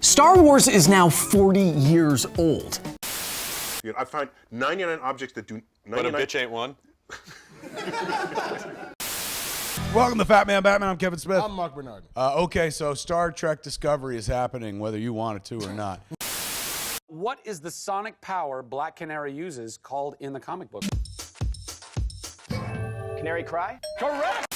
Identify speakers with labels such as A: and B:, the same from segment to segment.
A: Star Wars is now 40 years old.
B: I find 99 objects that do 99...
C: But a bitch ain't one.
D: Welcome to Fat Man Batman. I'm Kevin Smith.
E: I'm Mark Bernard.
D: Okay, so Star Trek Discovery is happening whether you want it to or not.
F: What is the sonic power Black Canary uses called in the comic book?
G: Canary cry?
F: Correct!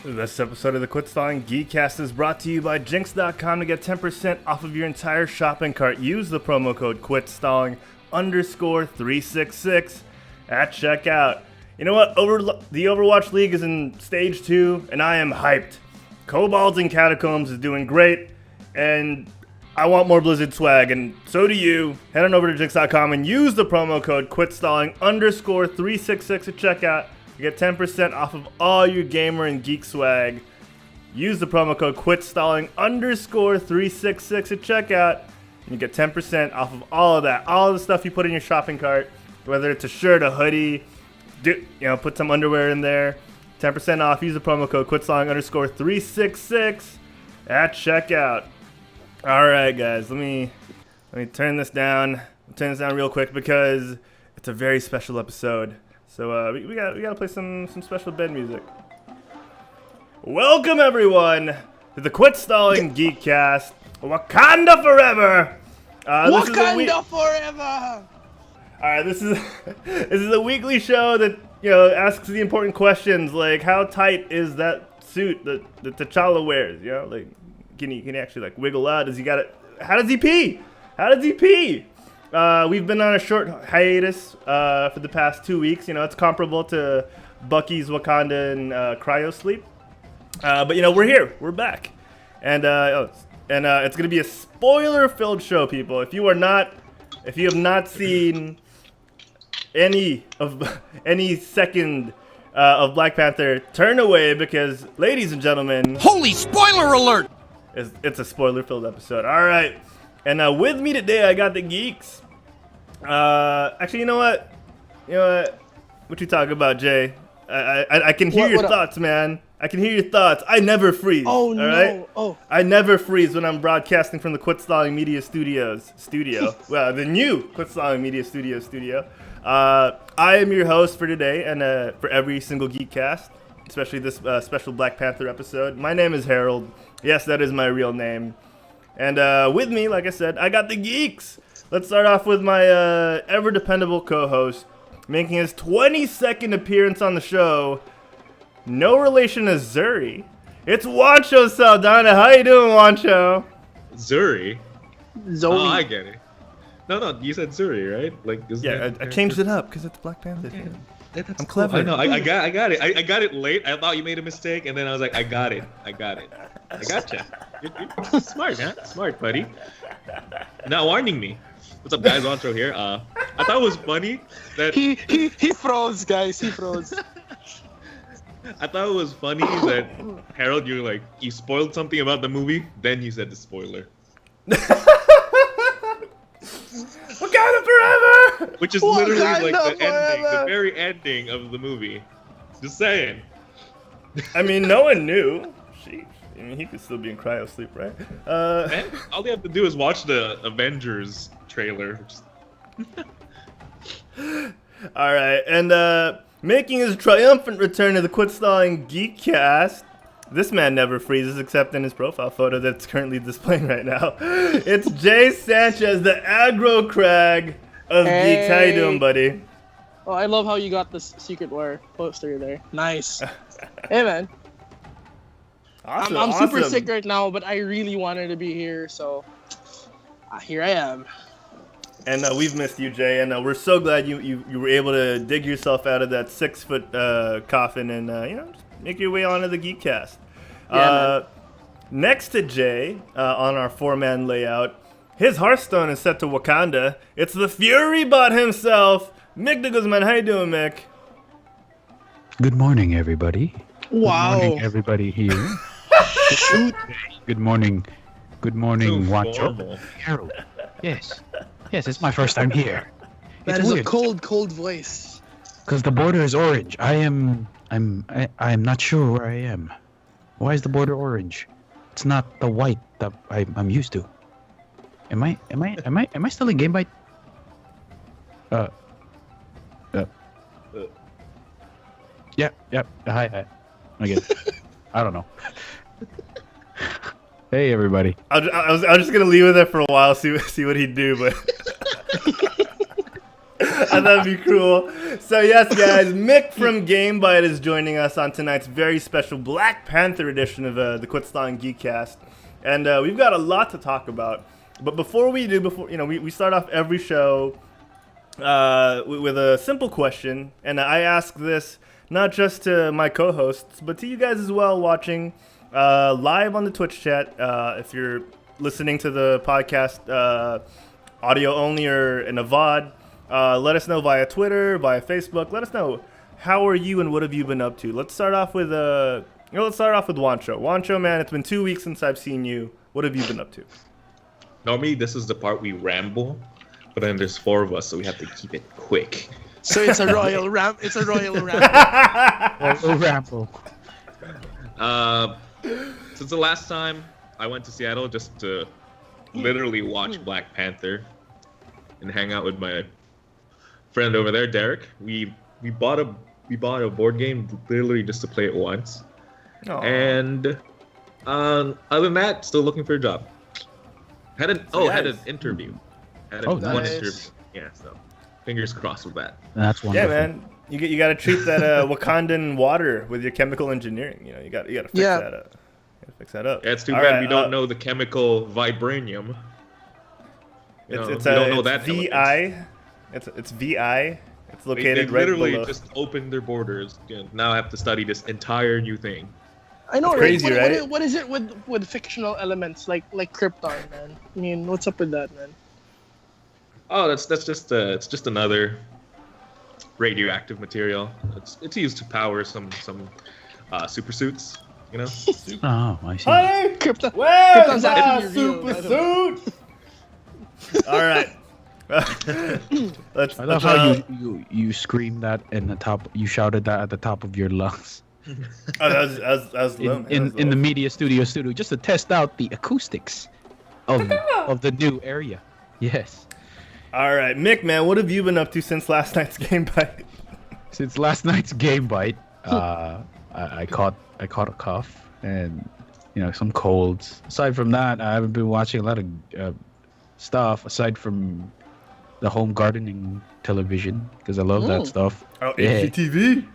H: This episode of the Quit Stalling Geekcast is brought to you by Jinx.com to get 10% off of your entire shopping cart. Use the promo code QuitStalling_366 at checkout. You know what? The Overwatch League is in Stage 2, and I am hyped. Kobolds and Catacombs is doing great, and I want more Blizzard swag, and so do you. Head on over to Jinx.com and use the promo code QuitStalling_366 at checkout. You get 10% off of all your gamer and geek swag. Use the promo code QuitStalling_366 at checkout. And you get 10% off of all of that. All of the stuff you put in your shopping cart. Whether it's a shirt, a hoodie, put some underwear in there. 10% off. Use the promo code QuitStalling_366 at checkout. Alright guys, let me turn this down. I'll turn this down real quick because it's a very special episode. So we gotta play some special bed music. Welcome everyone to the Quit Stalling Geekcast, Wakanda Forever.
G: Wakanda Forever.
H: All right, this is a weekly show that asks the important questions like how tight is that suit that T'Challa wears? Like can he actually wiggle out? Does he got it? How does he pee? We've been on a short hiatus for the past 2 weeks. It's comparable to Bucky's Wakanda and cryo sleep. But we're here. We're back, and it's gonna be a spoiler-filled show, people. If you have not seen any second of Black Panther, turn away because, ladies and gentlemen,
A: Holy spoiler alert!
H: It's a spoiler-filled episode. All right. And with me today, I got the geeks. Actually, you know what? What you talking about, Jay? I can hear your thoughts, man. I can hear your thoughts. I never freeze.
G: Oh, no.
H: Right?
G: Oh.
H: I never freeze when I'm broadcasting from the Quit Stalling Media Studio. Well, the new Quit Stalling Media Studio. I am your host for today and for every single Geekcast, especially this special Black Panther episode. My name is Herald. Yes, that is my real name. And with me, like I said, I got the geeks. Let's start off with my ever-dependable co-host, making his 22nd appearance on the show. No relation to Zuri. It's Juancho Saldana. How you doing, Juancho?
I: Zuri?
G: Zoe.
I: Oh, I get it. No, you said Zuri, right?
H: I changed it up because it's Black Panther.
I: Yeah.
H: I'm clever.
I: I know. I got it. I got it late. I thought you made a mistake, and then I was like, I got it. I gotcha. You're smart, huh? Smart, buddy. Not warning me. What's up, guys? Juancho here. I thought it was funny that
G: He froze, guys. He froze.
I: I thought it was funny that Harold, you spoiled something about the movie, then you said the spoiler.
H: Wakanda Forever!
I: Which is literally the very ending of the movie. Just saying.
H: I mean, no one knew. Sheesh. I mean, he could still be in cryo sleep, right?
I: And all you have to do is watch the Avengers trailer.
H: All right, and making his triumphant return to the Quit Stalling Geekcast, this man never freezes except in his profile photo that's currently displaying right now. It's Jay Sanchez, the aggro crag of geeks. How you doing, buddy?
G: Oh, I love how you got this Secret War poster there. Nice. Hey, man.
H: Awesome,
G: I'm super sick right now, but I really wanted to be here, so here I am.
H: And we've missed you, Jay, and we're so glad you were able to dig yourself out of that 6-foot coffin and just make your way onto the Geekcast.
G: Yeah,
H: next to Jay on our 4-man layout, his Hearthstone is set to Wakanda. It's the Fury Bot himself, Mick DeGuzman. How you doing, Mick?
J: Good morning, everybody.
G: Wow.
J: Good morning, everybody here. Good morning, Good morning,
I: So
J: Juancho.
I: formal.
J: Harold. Yes. Yes, it's my first time here.
G: That
J: It's
G: is a
J: weird,
G: cold voice.
J: because the border is orange. I'm not sure where I am. Why is the border orange? It's not the white that I'm used to. Am I still in Game Bite? Yeah. Hi. Again. I don't know. Hey, everybody.
H: I was just gonna leave it there for a while, see what he'd do, but I thought that'd be cool. So yes, guys, Mick from Game Bite is joining us on tonight's very special Black Panther edition of the Quit Stalling Geekcast, and we've got a lot to talk about. But before we start off every show with a simple question, and I ask this not just to my co-hosts, but to you guys as well watching live on the Twitch chat. If you're listening to the podcast audio only or in a VOD, let us know via Twitter, via Facebook. Let us know, how are you and what have you been up to? Let's start off with Juancho. Juancho, man, it's been 2 weeks since I've seen you. What have you been up to?
I: Normally, this is the part we ramble, but then there's 4 of us, so we have to keep it quick.
G: So it's a royal ram. It's a royal ram.
J: Ramble.
I: Since the last time I went to Seattle just to literally watch Black Panther and hang out with my friend over there, Derek, we bought a board game literally just to play it once.
H: Aww.
I: And other than that, still looking for a job. Had an interview. One
G: nice.
I: interview. Yeah, so fingers crossed with that.
J: That's
H: Yeah,
J: wonderful.
H: man. You got to treat that Wakandan water with your chemical engineering. You know, you got to fix that up. You got to fix that up.
I: Yeah, it's too
H: All
I: bad
H: right,
I: we don't know the chemical vibranium.
H: It's
I: we don't know
H: it's
I: that.
H: VI. It's VI. It's
I: They
H: located right
I: literally
H: below.
I: just opened their borders. Now I have to study this entire new thing.
G: I know,
H: It's
G: right?
H: crazy, right?
G: What is it with fictional elements like Krypton, man? I mean, what's up with that, man?
I: Oh, that's just it's just another radioactive material. It's used to power some super suits. You know.
J: Oh, I see.
H: Honey,
G: Krypton.
H: where's
G: Krypton's
H: my
G: actually real,
H: super
G: by the way.
H: suit? All right.
J: I love how you screamed that in the top. You shouted that at the top of your lungs
H: Oh, that was low, man. That was
J: in
H: low.
J: the media studio just to test out the acoustics of the new area. Yes.
H: All right, Mick, man, what have you been up to since last night's Game Bite?
J: Since last night's Game Bite, I caught a cough and some colds. Aside from that, I haven't been watching a lot of stuff aside from the home gardening television because I love that stuff.
H: Oh,
J: Yeah.
H: HGTV?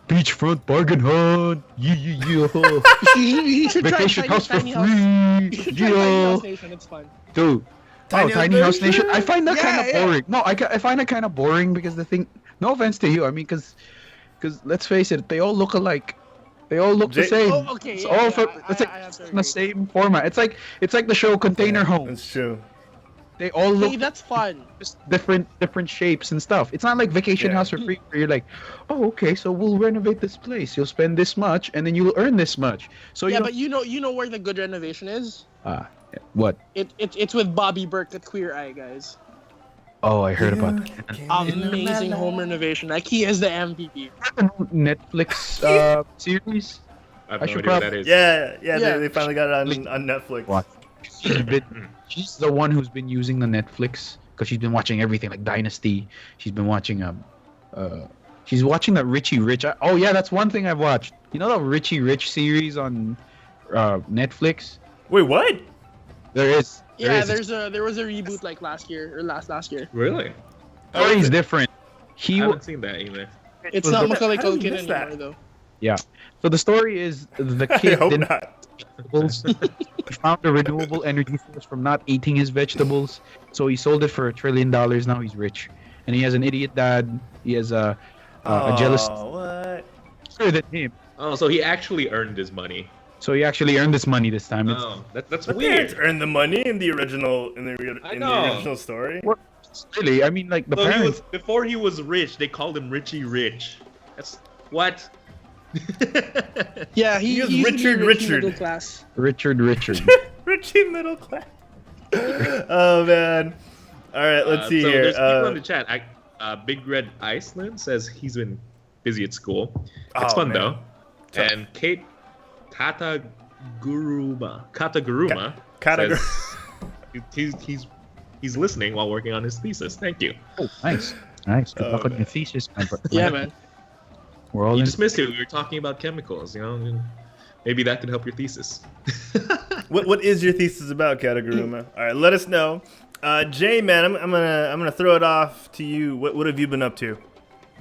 J: Beachfront bargain hunt. Yeah.
G: You should try
J: Vacation house for
G: Tiny House.
J: free.
G: You should try Tiny
J: Yeah.
G: House Nation. It's fun.
J: Dude.
H: Tiny
J: Tiny
H: House
J: House Nation. I find that kind of
G: Yeah.
J: boring. No, I find it kind of boring because the thing. No offense to you. I mean, because let's face it, they all look alike. They all look the same.
G: Oh, okay,
J: It's
G: yeah,
J: all
G: yeah,
J: from,
G: I
J: it's like
G: have to
J: in
G: agree.
J: the same format. It's like the show Container Homes.
H: That's true.
J: They all
G: Hey,
J: look
G: that's fun.
J: just different shapes and stuff. It's not like Vacation
H: Yeah.
J: House for free where you're like, oh, okay, so we'll renovate this place. You'll spend this much and then you'll earn this much. So
G: Yeah,
J: you
G: but you know where the good renovation is?
J: what?
G: It's with Bobby Burke at Queer Eye, guys.
J: Oh, I heard about that.
G: Amazing home renovation. Like, he is the MVP.
J: Netflix series.
I: I have
J: I
I: no
J: should
I: idea what that
J: probably-
I: is.
H: Yeah, they finally got it on Netflix.
J: Watch. She's the one who's been using the Netflix because she's been watching everything like Dynasty. She's been watching she's watching that Richie Rich. Oh yeah, that's one thing I've watched. You know the Richie Rich series on Netflix?
H: Wait, what?
J: There is.
G: Yeah, there was a reboot like last year or last year.
I: Really?
J: Story's different.
I: I
J: He
I: haven't seen that either.
G: It's
J: was
G: not
J: the-
G: Macaulay
H: How did you
G: Culkin
H: miss that?
G: anymore though.
J: Yeah. So the story is the
H: I
J: kid
H: hope
J: didn't
H: not.
J: vegetables. He found a renewable energy source from not eating his vegetables, so he sold it for $1 trillion. Now he's rich, and he has an idiot dad. He has a jealous
H: What?
J: sister than him.
I: Oh, so he actually earned his money.
J: So he actually earned this money this time. It's
I: Oh, that's
H: The parents
I: weird.
H: earned the money in the original
I: I
H: the
I: know.
H: original story.
J: really, I mean, like the
I: So
J: parents.
I: before he was rich, they called him Richie Rich. That's what?
G: Yeah,
H: He is
G: he's
H: Richard
G: rich
H: Richard.
G: middle class.
J: Richard.
H: Richard. Working middle class. Oh man. All right, let's see here.
I: There's people in the chat. Big Red Iceland says he's been busy at school. It's fun though. And Kate Kataguruma says he's listening while working on his thesis. Thank you.
J: Oh, nice. Good luck on your thesis, man.
G: Yeah, man.
J: We're all
I: You
J: in.
I: just missed it. We were talking about chemicals, you know. And maybe that could help your thesis.
H: What is your thesis about, Kataguruma? All right, let us know. Jay, man, I'm gonna throw it off to you. What have you been up to?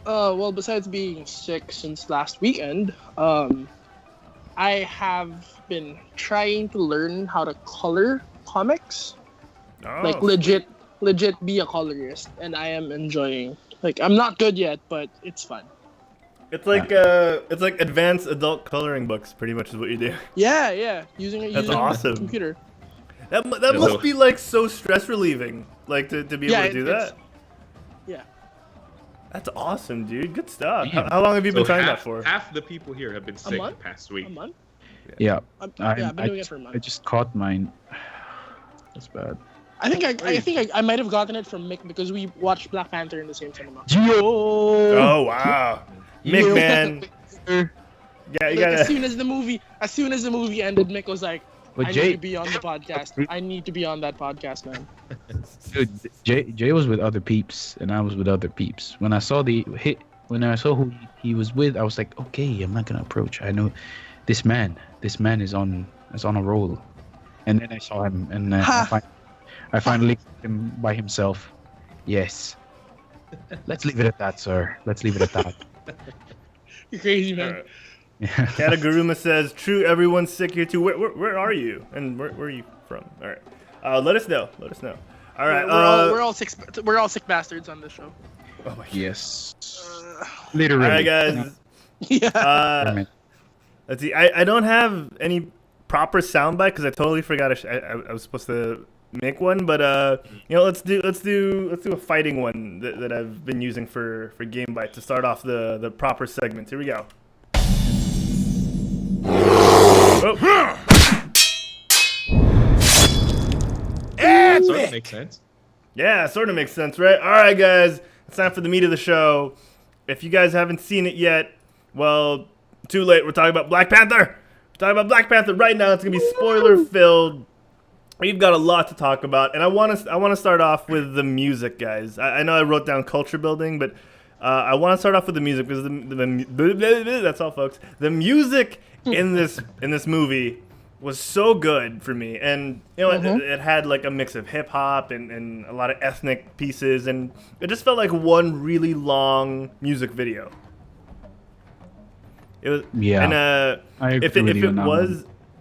G: Well, besides being sick since last weekend, I have been trying to learn how to color comics.
H: Oh.
G: Like legit be a colorist, and I am enjoying. Like, I'm not good yet, but it's fun.
H: It's like advanced adult coloring books, pretty much is what you do.
G: Yeah, using
H: awesome.
G: a computer.
H: That must be like so stress relieving, like to be able to do that.
G: Yeah.
H: That's awesome, dude. Good stuff. How long have you been trying that for?
I: Half the people here have been sick the past week.
G: A month?
J: Yeah.
G: I've been doing it for a month.
J: I just caught mine. That's bad.
G: I think I might have gotten it from Mick because we watched Black Panther in the same cinema.
H: Oh wow, Mick, man. Yeah, you gotta.
G: As soon as the movie ended, Mick was like,
J: But
G: I
J: Jay-
G: need to be on the podcast. I need to be on that podcast, man.
J: Dude, Jay was with other peeps, and I was with other peeps. When I saw who he was with, I was like, okay, I'm not gonna approach. I know this man is on a roll. And then I saw him, and I finally got him by himself. Yes. Let's leave it at that, sir. Let's leave it at that.
G: You're crazy, man.
H: Kataguruma says, "True, everyone's sick here too. Where are you? And where are you from? All right, let us know. All right,
G: we're all sick bastards on this show.
H: Oh my
J: Yes. Literally.
H: All right, guys.
G: Yeah.
H: Let's see. I don't have any proper soundbite because I totally forgot. I was supposed to make one, but let's do a fighting one that I've been using for Game Bite to start off the proper segments. Here we go. Oh.
I: That sort of makes sense.
H: Yeah, sort of makes sense, right? All right, guys, it's time for the meat of the show. If you guys haven't seen it yet, well, too late. We're talking about Black Panther. We're talking about Black Panther right now. It's gonna be spoiler filled. We've got a lot to talk about, and I want to start off with the music, guys. I know I wrote down culture building, but I want to start off with the music because that's all, folks. The music in this movie was so good for me, and it had like a mix of hip hop and a lot of ethnic pieces, and it just felt like one really long music video. It was, and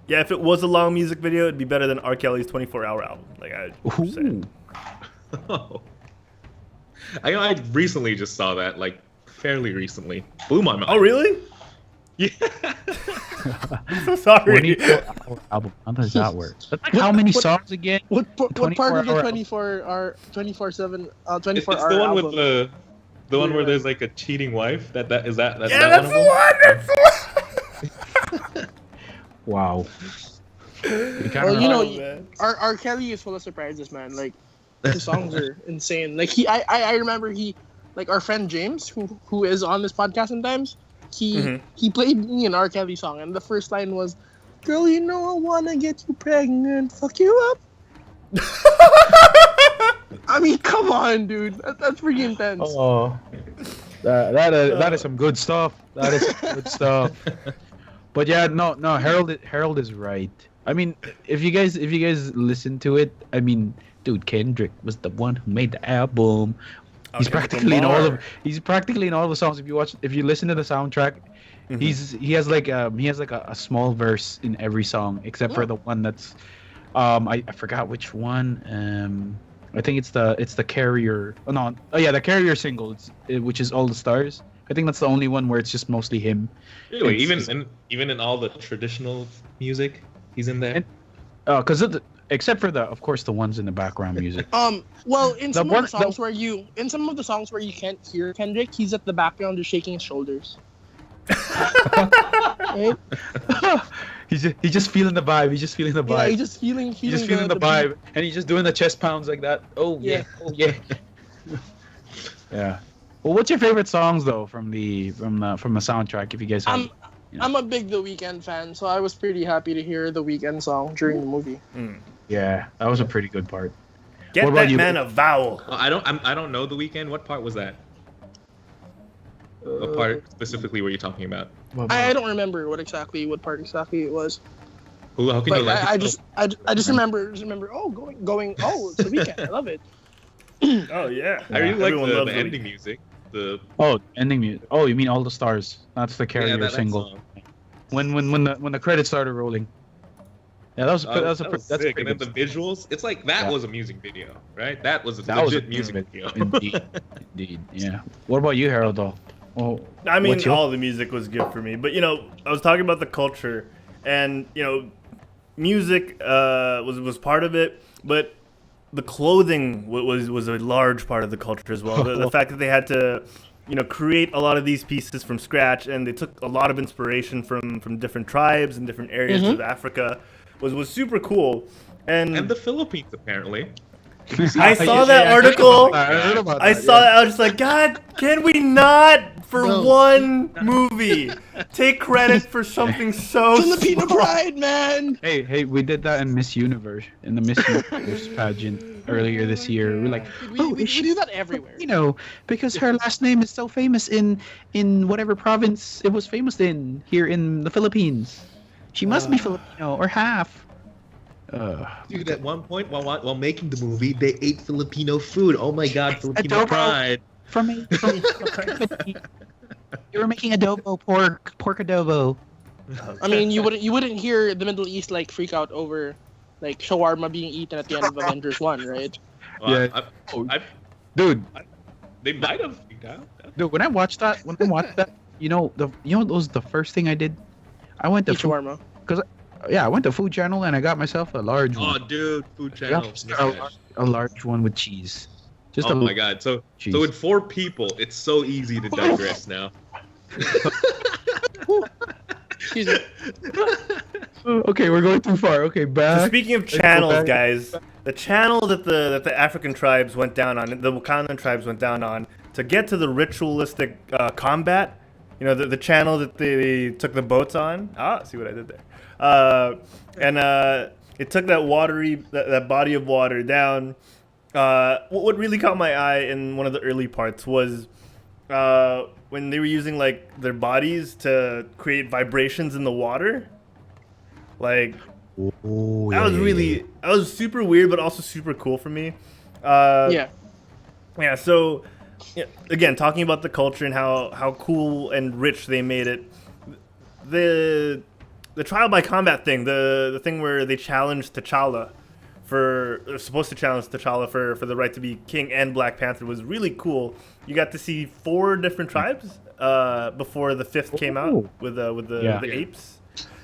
H: if it was a long music video, it'd be better than R. Kelly's 24-hour album. Like I said.
I: Oh. I recently just saw that, like fairly recently. Blew my mind.
H: Oh really?
I: Yeah.
H: I'm so sorry.
J: 24-hour album. How does that work? That's like how many songs again?
G: What part of the 24-hour 24/7 24
I: It's
G: hour
I: the one
G: album?
I: with the one where there's like a cheating wife. That's
H: That's
I: that
H: the
I: one.
H: one. That's the one.
J: Wow.
G: Well, R. Kelly is full of surprises, man. Like, his songs are insane. Like I remember like our friend James, who is on this podcast sometimes, he played me an R. Kelly song, and the first line was, "Girl, you know I wanna get you pregnant, fuck you up." I mean, come on, dude. That's pretty intense.
J: Oh, that is some good stuff. That is some good stuff. But yeah, no, Herald is right. I mean, if you guys listen to it, I mean, dude, Kendrick was the one who made the album. He's practically in all of the songs. If you listen to the soundtrack, he has like a small verse in every song except for the one that's I forgot which one. I think it's the Carrier. The Carrier single, which is All the Stars. I think that's the only one where it's just mostly him.
I: Really, even in all the traditional music, he's in there.
J: Except for of course, the ones in the background music.
G: Well, in some of the songs where you can't hear Kendrick, he's at the background just shaking his shoulders. Right?
J: He's just feeling the vibe. He's just feeling the vibe.
G: Yeah, he's just feeling
J: the vibe, and he's just doing the chest pounds like that. Oh yeah, oh yeah. Yeah. Well, what's your favorite songs though from the soundtrack? If you guys have.
G: I'm a big The Weeknd fan, so I was pretty happy to hear The Weeknd song during the movie.
J: Yeah, that was a pretty good part.
B: Get
J: What about
B: that
J: you?
B: man a vowel.
I: I don't know The Weeknd. What part was that? What part specifically were you talking about?
G: I don't remember what part exactly it was.
I: How can you
G: But
I: like
G: I just remember. Oh, going. Oh, it's The Weeknd. I love it.
B: Oh yeah.
I: I really like
B: Everyone
I: the
B: loves
I: ending music. The
J: Ending music. Oh, you mean All the Stars? That's the Carrier
I: that
J: single.
I: song.
J: When the credits started rolling. Yeah, that's
I: sick.
J: pretty
I: And then
J: good.
I: the visuals, it's like that
J: Yeah.
I: was a music video, right? That was a
J: That was a
I: legit music video.
J: Indeed. Yeah. What about you, Harold? Though. Oh,
H: I mean,
J: what's your-
H: all the music was good for me, but I was talking about the culture, and music was part of it, but the clothing was a large part of the culture as well. The fact that they had to, create a lot of these pieces from scratch, and they took a lot of inspiration from different tribes and different areas of Africa, was super cool. And
I: And the Philippines, apparently.
H: I saw that article.
J: I heard about
H: I
J: that,
H: saw
J: yeah.
H: that. I was just like, God, can we not, for one movie, take credit for something so
G: Filipino
H: small?
G: pride, man.
J: Hey, we did that in Miss Universe, in the Miss Universe pageant earlier this year. We're like,
G: We do that everywhere.
J: because her last name is so famous in whatever province it was famous in here in the Philippines. She must be Filipino or half.
I: Dude, at one point while making the movie, they ate Filipino food. Oh my God, Filipino
J: Adobo.
I: pride.
J: From you were making adobo, pork adobo.
G: I mean, you wouldn't hear the Middle East like freak out over like shawarma being eaten at the end of Avengers 1, right?
J: Yeah.
I: I,
J: Dude,
I: they might have.
J: dude, when I watched that, the first thing I did, I went to
G: Eat shawarma.
J: I went to Food Channel and I got myself a large
I: Oh,
J: one.
I: dude, Food
J: I
I: Channel.
J: got a large one with cheese. Just
I: Oh my God! So
J: Jeez.
I: with 4 people, it's so easy to digress now.
G: Excuse me.
J: Okay, we're going too far. Okay,
H: So
J: back.
H: speaking of
J: Let's go
H: channels,
J: back.
H: guys, the channel that the African tribes went down on, the Wakandan tribes went down on, to get to the ritualistic combat, the channel that they took the boats on. See what I did there. It took that body of water down. What really caught my eye in one of the early parts was when they were using like their bodies to create vibrations in the water. Like that was super weird, but also super cool for me.
G: Yeah.
H: Yeah. So again, talking about the culture and how cool and rich they made it. The trial by combat thing, the thing where they challenged T'Challa for the right to be king and Black Panther was really cool. You got to see 4 different tribes before the 5th came out with the apes.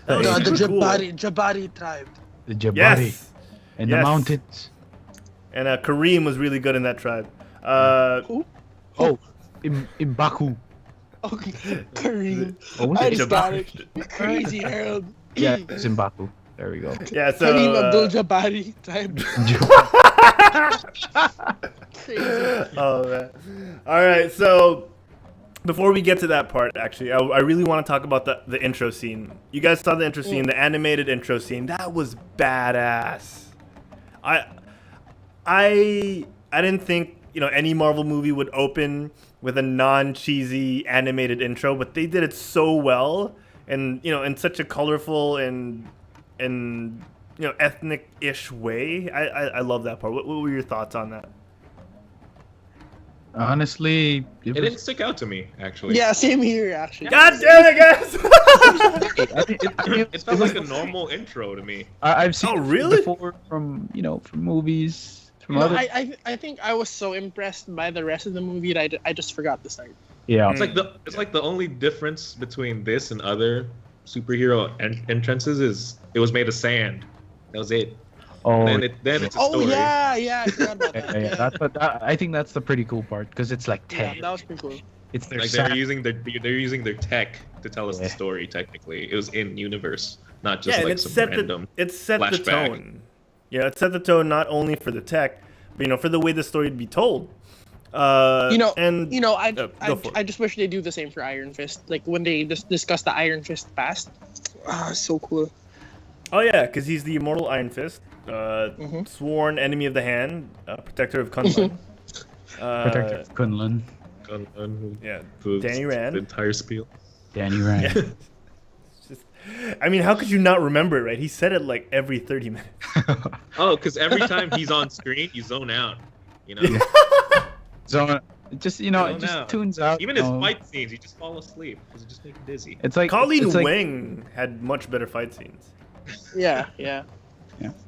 H: That was
G: The
H: super cool.
G: Jabari tribe.
J: The Jabari
H: Yes.
J: and the
H: Yes.
J: mountains.
H: And Kareem was really good in that tribe.
G: Who?
J: Oh, in Baku.
G: Okay. Kareem.
J: Oh, was
G: I
J: it
G: just got it. Crazy, Harold.
J: Yeah, it's in Baku. There we go.
H: Yeah, so
G: Kareem Abdul-Jabari tribe. Crazy.
H: oh man. All right, so before we get to that part, actually, I really want to talk about the intro scene. You guys saw the intro scene, the animated intro scene. That was badass. I didn't think any Marvel movie would open with a non-cheesy animated intro, but they did it so well, and in such a colorful and ethnic-ish way. I love that part. What were your thoughts on that?
J: Honestly,
I: It didn't stick out to me, actually.
G: Yeah, same here, actually.
H: God damn it, guys!
I: It felt like a normal intro to me.
J: I've seen
H: Oh,
J: it
H: really?
J: before from movies. From
G: No,
J: other...
G: I think I was so impressed by the rest of the movie that I just forgot the start.
J: Yeah.
I: It's like the only difference between this and other superhero entrances is it was made of sand. That was it.
J: Oh,
I: And then it's a
G: Oh
I: story.
G: yeah, I forgot about that.
J: yeah. I think that's the pretty cool part because it's like
G: Yeah,
J: 10.
G: that was pretty cool.
J: It's their
I: Like
J: sad-
I: they're using their tech to tell us the story. Technically, it was in universe, not just
H: and
I: like
H: it
I: some
H: set
I: random.
H: the
I: flashback.
H: tone. Yeah, it set the tone not only for the tech, but for the way the story would be told.
G: I
H: I
G: just wish they do the same for Iron Fist. Like when they discuss the Iron Fist past. So cool.
H: Oh yeah, because he's the immortal Iron Fist, sworn enemy of the hand, protector of Kunlun.
J: Protector of Kunlun.
H: Yeah,
I: The
H: Danny Rand.
I: The entire spiel.
J: Danny Rand.
H: I mean, how could you not remember it, right? He said it like every 30 minutes.
I: Oh, because every time he's on screen, you zone out. You know.
J: So it just it just tunes out.
I: Even his fight scenes, you just fall asleep because it just makes you dizzy.
J: It's like
H: Colleen
J: it's like,
H: Wing had much better fight scenes.
G: Yeah.
J: Yeah.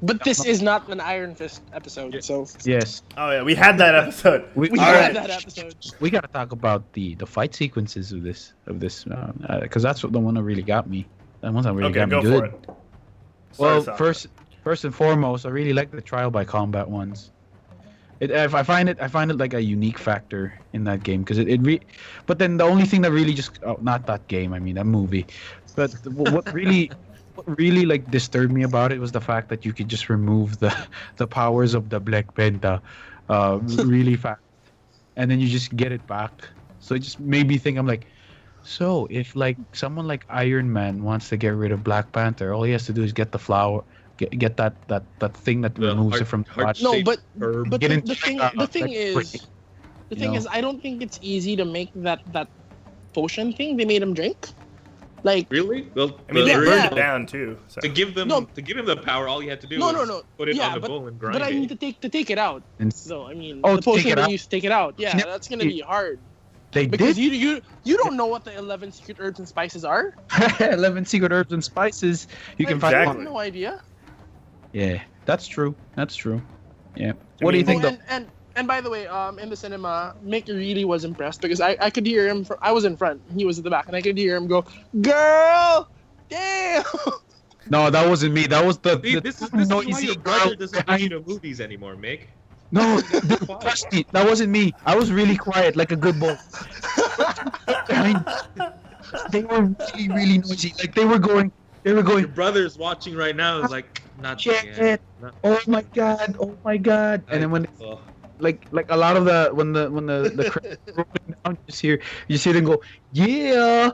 G: But this is not an Iron Fist episode, so
J: Yes.
H: Oh yeah, we had that episode.
G: we
H: All
G: had
H: right.
G: that episode.
J: We gotta talk about the fight sequences of this because that's what the one that really got me. That one that really
H: Okay,
J: got me
H: go
J: good.
H: for it.
J: Well,
H: Start us off.
J: first and foremost, I really like the trial by combat ones. I find it like a unique factor in that game because but then the only thing that really not that game, I mean that movie, but what really like disturbed me about it was the fact that you could just remove the powers of the Black Panther really fast, and then you just get it back. So it just made me think, I'm like, so if like someone like Iron Man wants to get rid of Black Panther, all he has to do is get the flower, get that thing that removes it from the body.
G: No, but
J: Get
G: the
J: into
G: thing is, I don't think it's easy to make that potion thing they made him drink. Like
I: Really? Well,
H: I mean, they
I: the-
H: burned it down too. So.
I: to give them
G: No.
I: the power, all you had to do
G: no,
I: was put it
G: yeah,
I: on the
G: but,
I: bowl and grind
G: but I
I: it.
G: mean to take it out.
J: And-
G: So I mean,
J: Oh,
G: the
J: to take
G: potion
J: it
G: they
J: out?
G: use to take it out. Yeah,
J: Yeah.
G: that's gonna be hard
J: They
G: because
J: did.
G: you don't know what the 11 secret herbs and spices are.
J: 11 secret herbs and spices. You can
G: Like,
J: find.
G: I
H: Exactly.
G: have no idea.
J: Yeah, that's true. That's true. Yeah. What do you think?
G: Oh, and by the way, in the cinema, Mick really was impressed because I could hear him. I was in front, he was at the back, and I could hear him go, "Girl, damn!"
J: No, that wasn't me. That was the
I: This is why
J: noisy
I: your brother
J: girl
I: doesn't
J: behind-
I: go to movies anymore, Mick.
J: No, trust me, that wasn't me. I was really quiet, like a good boy. They were really, really noisy. Like they were going.
I: Your brother's watching right now. Is like not
J: Check
I: yet.
J: it.
I: Not-
J: Oh my god! Oh my god! And then when
I: Oh.
J: like a lot of when the credits are rolling down, you just hear them go, yeah,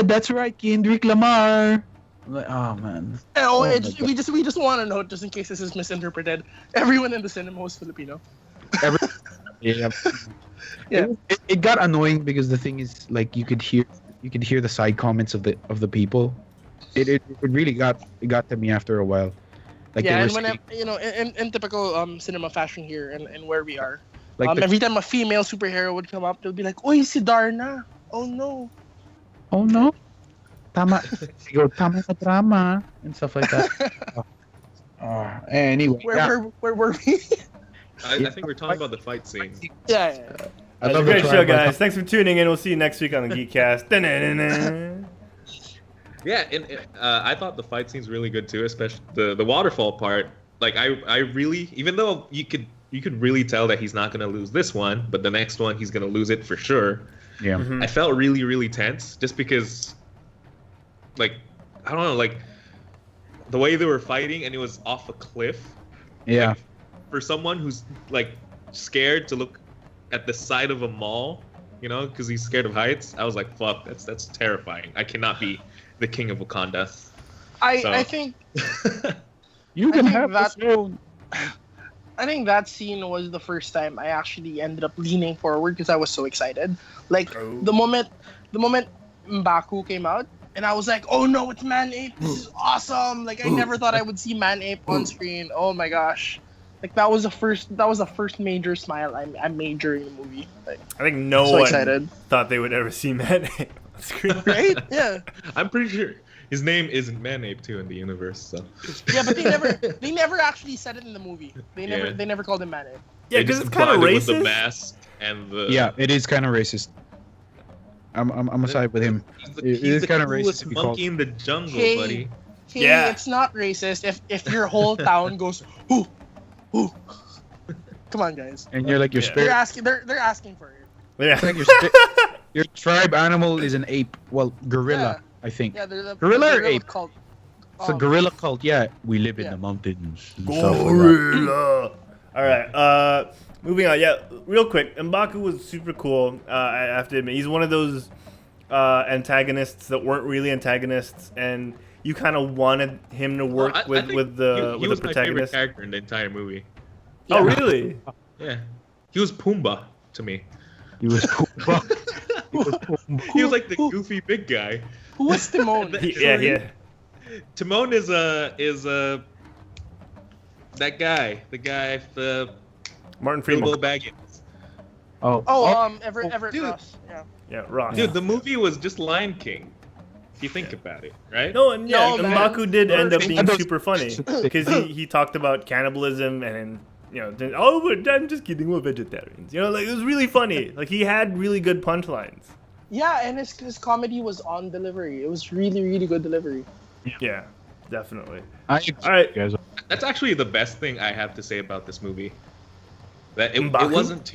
J: that's right, Kendrick Lamar. I'm like, oh man.
G: Oh,
J: my
G: it's,
J: God.
G: we just want to note, just in case this is misinterpreted, everyone in the cinema was Filipino.
J: Yeah.
G: Yeah.
J: It got annoying because the thing is, like, you could hear the side comments of the people. It really got to me after a while. Like
G: Yeah,
J: they
G: and
J: were
G: when
J: saying,
G: in typical cinema fashion here and where we are,
J: like
G: every time a female superhero would come up, they'll be like, "Oy, si Darna! Oh no!"
J: oh no, tama, they go tama sa drama and stuff like that. Anyway,
G: Where were we?
I: I think we're talking about the fight scene.
G: yeah.
J: I
H: That was a
J: love the
H: great
J: trial
H: show,
J: by
H: guys. Thanks for tuning in. We'll see you next week on the Geekcast. Da-na-na-na.
I: Yeah, and I thought the fight scene's really good too, especially the waterfall part. Like I really, even though you could really tell that he's not gonna lose this one, but the next one he's gonna lose it for sure.
J: Yeah.
I: I felt really, really tense just because, like, I don't know, like the way they were fighting and it was off a cliff.
J: Yeah.
I: Like, for someone who's like scared to look at the side of a mall, you know, because he's scared of heights, I was like, fuck, that's terrifying. I cannot be the king of Wakanda.
G: I think
J: You
G: I
J: can
G: think
J: have
G: that-
J: this own.
G: I think that scene was the first time I actually ended up leaning forward because I was so excited. Like the moment M'Baku came out, and I was like, "Oh no, it's Man-Ape! This is awesome!" Like I never thought I would see Man-Ape on screen. Oh my gosh! Like that was the first major smile I made during the movie. Like,
H: I think no
G: so
H: one
G: excited.
H: thought they would ever see Matt on screen.
G: Right? Yeah.
I: I'm pretty sure his name isn't Man-Ape too in the universe, so.
G: Yeah, but they never actually said it in the movie. They never called him Man-Ape.
H: Yeah,
I: They
H: because
I: just
H: it's kind of
I: implied it with the
H: racist.
I: mask and the.
J: Yeah, it is kind of racist. I'm aside with him.
I: He's
J: It
I: he's
J: is
I: the
J: kinda racist
I: coolest
J: to be called-
I: monkey in the jungle,
G: Hey.
I: buddy.
G: Hey,
H: Yeah.
G: it's not racist if your whole town goes who. Come on, guys.
J: And you're like your
H: Yeah.
J: spirit.
G: They're asking for it.
H: Yeah.
J: It's like your Your tribe animal is an ape. Well, gorilla, I think.
G: Yeah, they're the
J: Gorilla or
G: gorilla
J: ape?
G: cult.
J: It's a gorilla cult. Yeah, we live in
G: yeah.
J: the mountains. and stuff like that.
H: Gorilla. All right. Moving on. Yeah, real quick. M'Baku was super cool. I have to admit, he's one of those antagonists that weren't really antagonists, and you kind of wanted him to work
I: I think
H: with the
I: he was my favorite
H: protagonist.
I: character in the entire movie.
H: Oh, really?
I: Yeah, he was Pumbaa to me.
J: He was Pumbaa.
I: He was like the goofy big guy.
G: Who was Timon?
H: Yeah.
I: Timon is that guy, the
H: Martin Freeman.
I: Bilbo Baggins.
G: Everett
I: dude.
G: Ross. Yeah.
H: Yeah, Ross.
I: Dude, the movie was just Lion King. If you think about it, right?
H: No, and yeah,
G: No, man.
H: M'Baku did end up being
J: Those-
H: super funny because he talked about cannibalism and I'm just kidding, we're vegetarians. You know, like it was really funny. Like he had really good punchlines.
G: Yeah, and his comedy was on delivery. It was really, really good delivery.
H: Yeah, definitely.
J: All
H: right.
J: guys.
I: That's actually the best thing I have to say about this movie. That it
H: M'Baku?
I: wasn't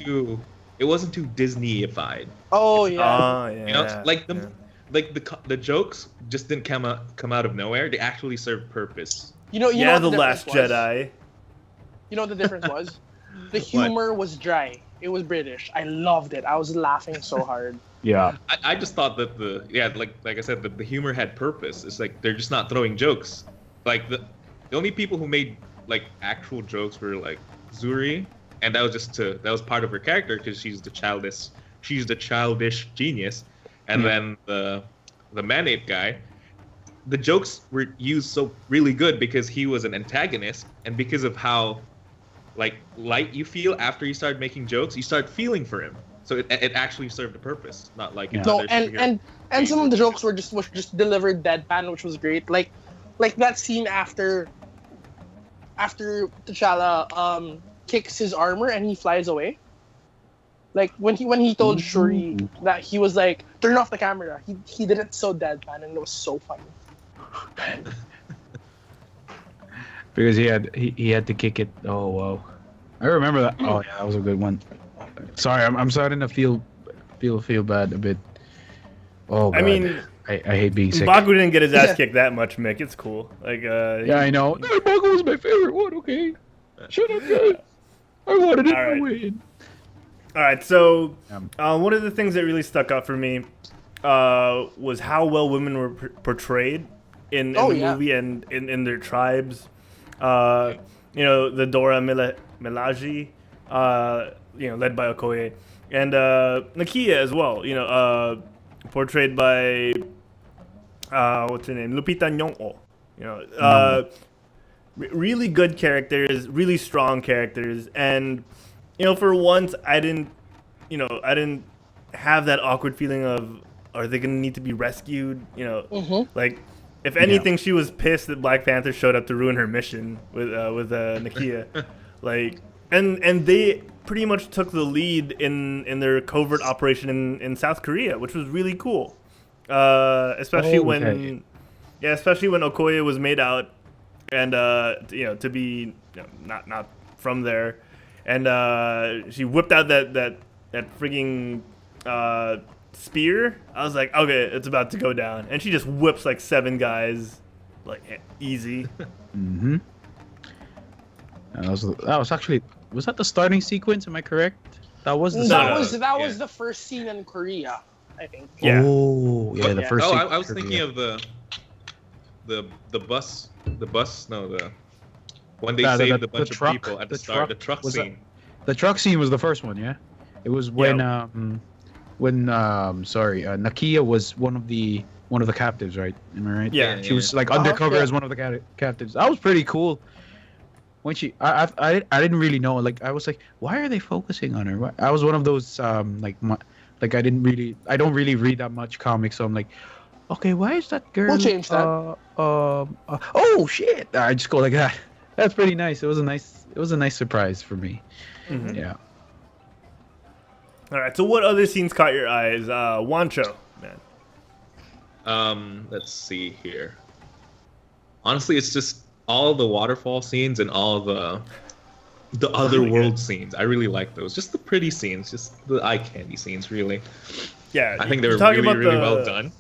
I: too Disney-ified.
G: Oh yeah.
H: Yeah.
I: You know, like the jokes just didn't come out of nowhere. They actually served purpose.
G: You know
H: Yeah,
G: what
H: The
G: difference
H: Last
G: was?
H: Jedi.
G: You know what the difference was? The humor was dry. It was British. I loved it. I was laughing so hard.
J: Yeah.
I: I just thought that like I said, the humor had purpose. It's like they're just not throwing jokes. Like the only people who made like actual jokes were like Zuri, and that was part of her character because she's the childish genius, and then the man-ape guy. The jokes were used so really good because he was an antagonist, and because of how like light you feel after you start making jokes, you start feeling for him. So it actually served a purpose, not like
G: No, and some of the jokes were just delivered deadpan, which was great. Like that scene after T'Challa kicks his armor and he flies away. Like when he told Shuri that he was like, turn off the camera. He did it so deadpan and it was so funny.
J: Because he had to kick it. Oh wow, I remember that. Oh yeah, that was a good one. Sorry, I'm starting to feel bad a bit. Oh God.
H: I mean,
J: I hate being sick.
H: M'Baku didn't get his ass kicked that much, Mick. It's cool. Like
J: Yeah, I know. No, M'Baku was my favorite one. Okay, shut up, guys. I wanted it to win.
H: All right, so one of the things that really stuck out for me was how well women were portrayed in the movie and in their tribes. The Dora Milaje, led by Okoye, and Nakia as well. Portrayed by what's her name, Lupita Nyong'o. Really good characters, really strong characters, and for once I didn't have that awkward feeling of, are they gonna need to be rescued? Like. If anything, she was pissed that Black Panther showed up to ruin her mission with Nakia, and they pretty much took the lead in their covert operation in South Korea, which was really cool. Especially when Okoye was made out, and to be not from there, and she whipped out that frigging spear. I was like, okay, it's about to go down, and she just whips like 7 guys, like easy.
J: Mm-hmm. That was actually, was that the starting sequence? Am I correct? That was the
G: that was the first scene in Korea, I think.
H: Yeah.
J: Oh, yeah, the first.
I: Oh,
J: scene
I: I was
J: in
I: thinking
J: Korea.
I: of the bus. No, when they saved a bunch of people at the start. The truck scene.
J: The truck scene was the first one. Yeah, it was when Nakia was one of the captives, right? Am I right?
H: Yeah.
J: She was like undercover as one of the captives. That was pretty cool. When I didn't really know. Like I was like, why are they focusing on her? I was one of those I don't really read that much comics, so I'm like, okay, why is that girl?
G: We'll change that.
J: Oh shit! I just go like that. That's pretty nice. It was a nice surprise for me.
H: Mm-hmm.
J: Yeah.
H: All right. So what other scenes caught your eyes? Juancho, man.
I: Let's see here. Honestly, it's just all the waterfall scenes and all the other world scenes. I really like those. Just the pretty scenes, just the eye candy scenes, really.
B: Yeah,
I: I think they were
B: talking
I: really,
B: about
I: really well done.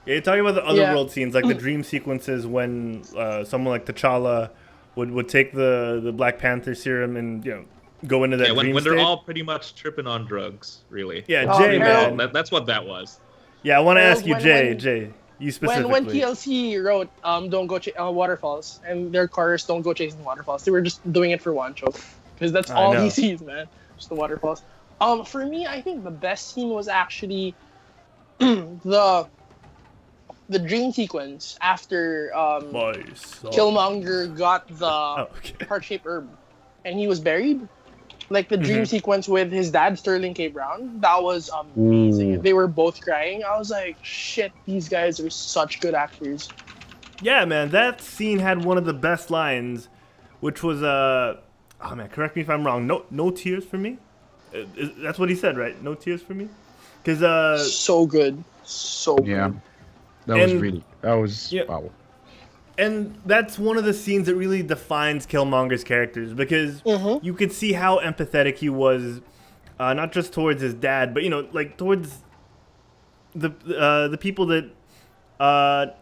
B: Yeah, you're talking about the otherworld scenes, like the dream sequences when someone like T'Challa would take the Black Panther serum and go into that dream
I: when they're
B: state.
I: all pretty much tripping on drugs, really.
B: Yeah,
G: Oh,
B: Jay,
G: Harold-
B: man.
I: That's what that was.
B: Yeah, I want to
G: Harold,
B: ask you,
G: when-
B: Jay, you specifically.
G: When TLC wrote "Don't go waterfalls" and their chorus "Don't go chasing waterfalls," they were just doing it for Juancho, because that's all
B: know.
G: he sees, man. Just the waterfalls. For me, I think the best scene was actually the dream sequence after Killmonger got the heart-shaped herb and he was buried. Like the dream sequence with his dad, Sterling K. Brown, that was amazing.
J: Ooh.
G: They were both crying. I was like, shit, these guys are such good actors.
B: Yeah, man, that scene had one of the best lines, which was oh man, correct me if I'm wrong. No tears for me. That's what he said, right? No tears for me. Because
G: So good, so
J: Yeah,
G: good.
J: that was
B: Yeah.
J: wow.
B: And that's one of the scenes that really defines Killmonger's characters, because you could see how empathetic he was, not just towards his dad, but like towards the people that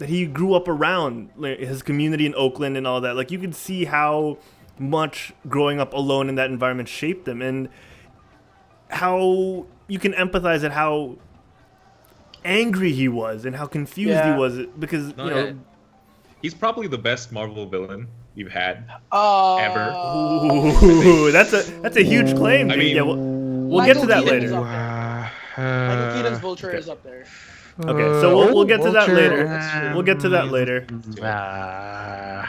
B: he grew up around, like his community in Oakland and all that. Like you could see how much growing up alone in that environment shaped him, and how you can empathize at how angry he was and how confused he was, because
I: He's probably the best Marvel villain we've had
G: Ever.
B: Ooh, that's a huge claim, dude.
I: I mean,
B: Yeah, we'll get to that
G: Michael Keaton is
B: later.
G: up there. Michael Keaton's Vulture is up there.
B: Okay, so we'll get to that
J: Vulture.
B: later. We'll get to that later.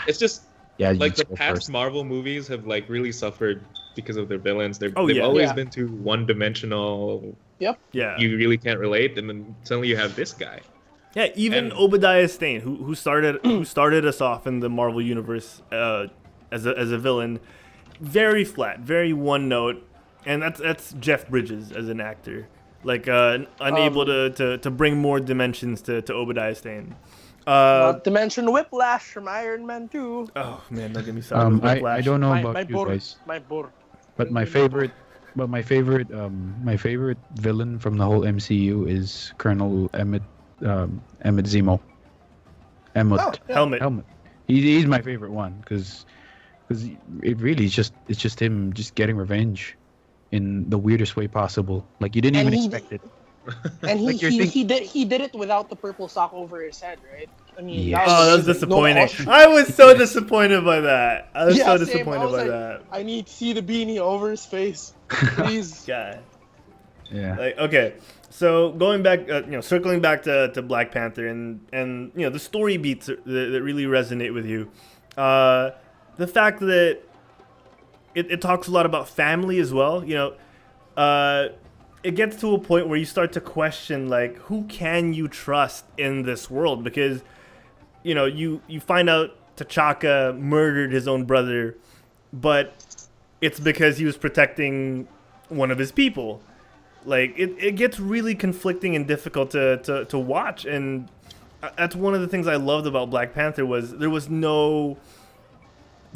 I: It's just
J: Yeah,
I: like the
J: you go
I: past
J: first.
I: Marvel movies have like really suffered because of their villains. They've
B: yeah.
I: always
G: Yeah.
I: been too one-dimensional.
G: Yep.
B: Yeah,
I: You really can't relate, and then suddenly you have this guy.
B: yeah. Even
I: And-
B: Obadiah Stane, who started us off in the Marvel universe as a villain, very flat, very one note, and that's Jeff Bridges as an actor, like unable to bring more dimensions to Obadiah Stane.
G: Dimension Whiplash from Iron Man 2.
B: Oh man, don't get me started. with
J: I
B: Whiplash.
J: don't know
G: My
J: about you
G: board.
J: guys,
G: My board.
J: but my favorite villain from the whole MCU is Colonel Emmett Zemo. Emmett.
B: Helmet.
J: He's my favorite one because it really is it's just him just getting revenge in the weirdest way possible. Like you didn't
G: And
J: even
G: he-
J: expect it.
G: And
J: Like, you're
G: he did it without the purple sock over his head, right? I mean,
J: Yes.
B: Oh, that was
G: amazing.
B: disappointing.
G: No,
B: I was so disappointed by that. I was so
G: same.
B: disappointed
G: I was
B: by
G: like,
B: that.
G: I need to see the beanie over his face, please.
B: God.
J: Yeah.
B: Like, okay, so going back, circling back to Black Panther and the story beats that really resonate with you. The fact that it talks a lot about family as well. It gets to a point where you start to question, like, who can you trust in this world? Because, you find out T'Chaka murdered his own brother, but it's because he was protecting one of his people. Like, it gets really conflicting and difficult to watch, and that's one of the things I loved about Black Panther was there was no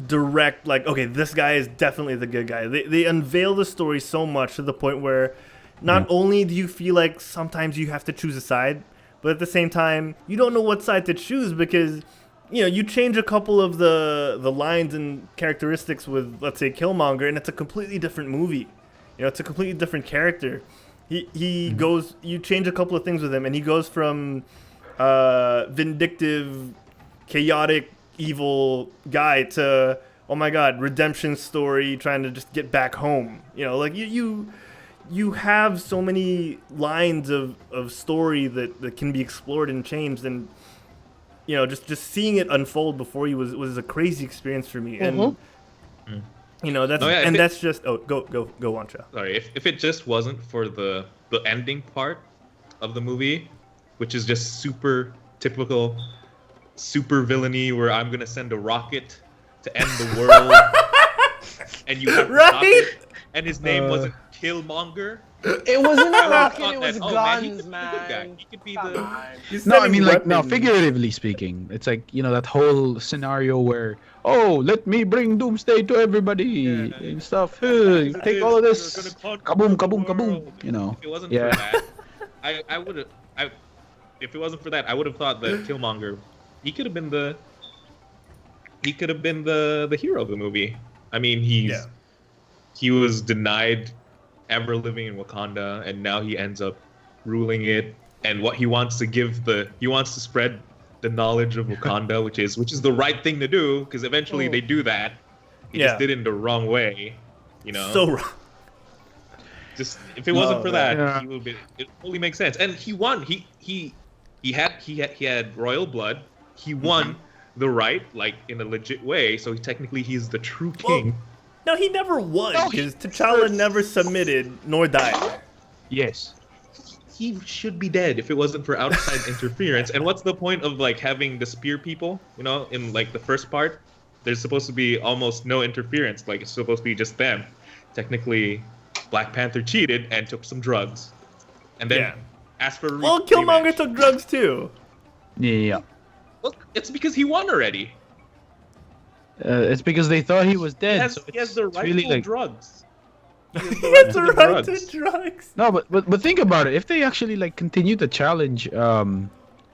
B: direct, like, okay, this guy is definitely the good guy. They unveil the story so much to the point where not only do you feel like sometimes you have to choose a side, but at the same time, you don't know what side to choose because, you change a couple of the lines and characteristics with, let's say, Killmonger, and it's a completely different movie. It's a completely different character. He goes, you change a couple of things with him, and he goes from vindictive, chaotic, evil guy to, oh my god, redemption story, trying to just get back home. Like you have so many lines of story that can be explored and changed, and just seeing it unfold before you was a crazy experience for me. And that's just go Juancho.
I: Sorry, if it just wasn't for the ending part of the movie, which is just super typical super villainy where I'm gonna send a rocket to end the world, and you have to stop it, and his name wasn't Killmonger.
G: It wasn't a rocket,
I: thought
G: it was
I: that,
G: guns,
I: he
G: man.
I: could be the good guy. He could be
G: Come
I: the.
G: on.
J: No, I mean, like, no, figuratively speaking, it's like, that whole scenario where, let me bring doomsday to everybody and stuff. Take all of this. Kaboom, kaboom, kaboom.
I: If it wasn't for
J: Yeah.
I: that, I would have. If it wasn't for that, I would have thought that Killmonger, he could have been the hero of the movie. I mean, he was denied ever living in Wakanda, and now he ends up ruling it. And what he wants to spread the knowledge of Wakanda, which is the right thing to do, because eventually they do that. He just did it in the wrong way, you know.
B: So wrong.
I: Just if it wasn't for that, he would be. It only makes sense. And he won. He had royal blood. He won the right, like in a legit way. So technically, he's the true king.
B: No, he never won because T'Challa never submitted nor died.
J: Yes.
I: He should be dead if it wasn't for outside interference. And what's the point of like having the spear people? You know, in like the first part, there's supposed to be almost no interference. Like it's supposed to be just them. Technically, Black Panther cheated and took some drugs, and then asked for.
B: Well, Killmonger took drugs too.
J: Yeah.
I: Well, it's because he won already.
J: It's because they thought he was dead.
I: He has the right
J: really
I: to
J: like...
I: drugs.
B: He has the right to drugs.
J: No, but think about it. If they actually like continue the challenge,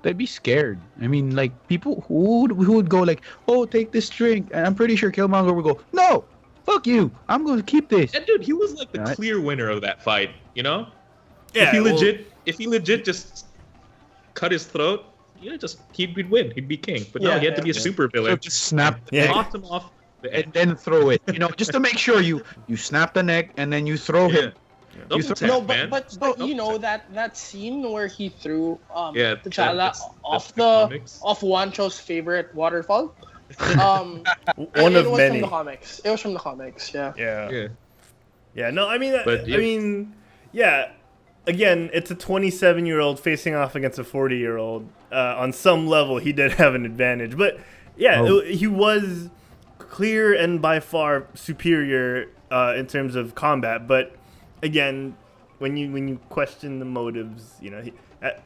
J: they'd be scared. I mean, like people who would go like, "Oh, take this drink," and I'm pretty sure Killmonger would go, "No, fuck you. I'm going to keep this."
I: And dude, he was like the clear winner of that fight. You know?
B: Yeah.
I: If he legit just cut his throat, he'd win. He'd be king. But no, he had to be a super villain.
J: So just snap
I: Knocked him off the edge.
J: and then throw it. You know, just to make sure you snap the neck and then you throw him.
G: But you know that scene where he threw T'Challa off Juancho's favorite waterfall.
B: One of many.
G: From the comics. It was from the comics. Yeah.
B: Yeah. No, I mean, Again, it's a 27-year-old facing off against a 40-year-old. On some level, he did have an advantage, but he was clear and by far superior in terms of combat. But again, when you question the motives, you know,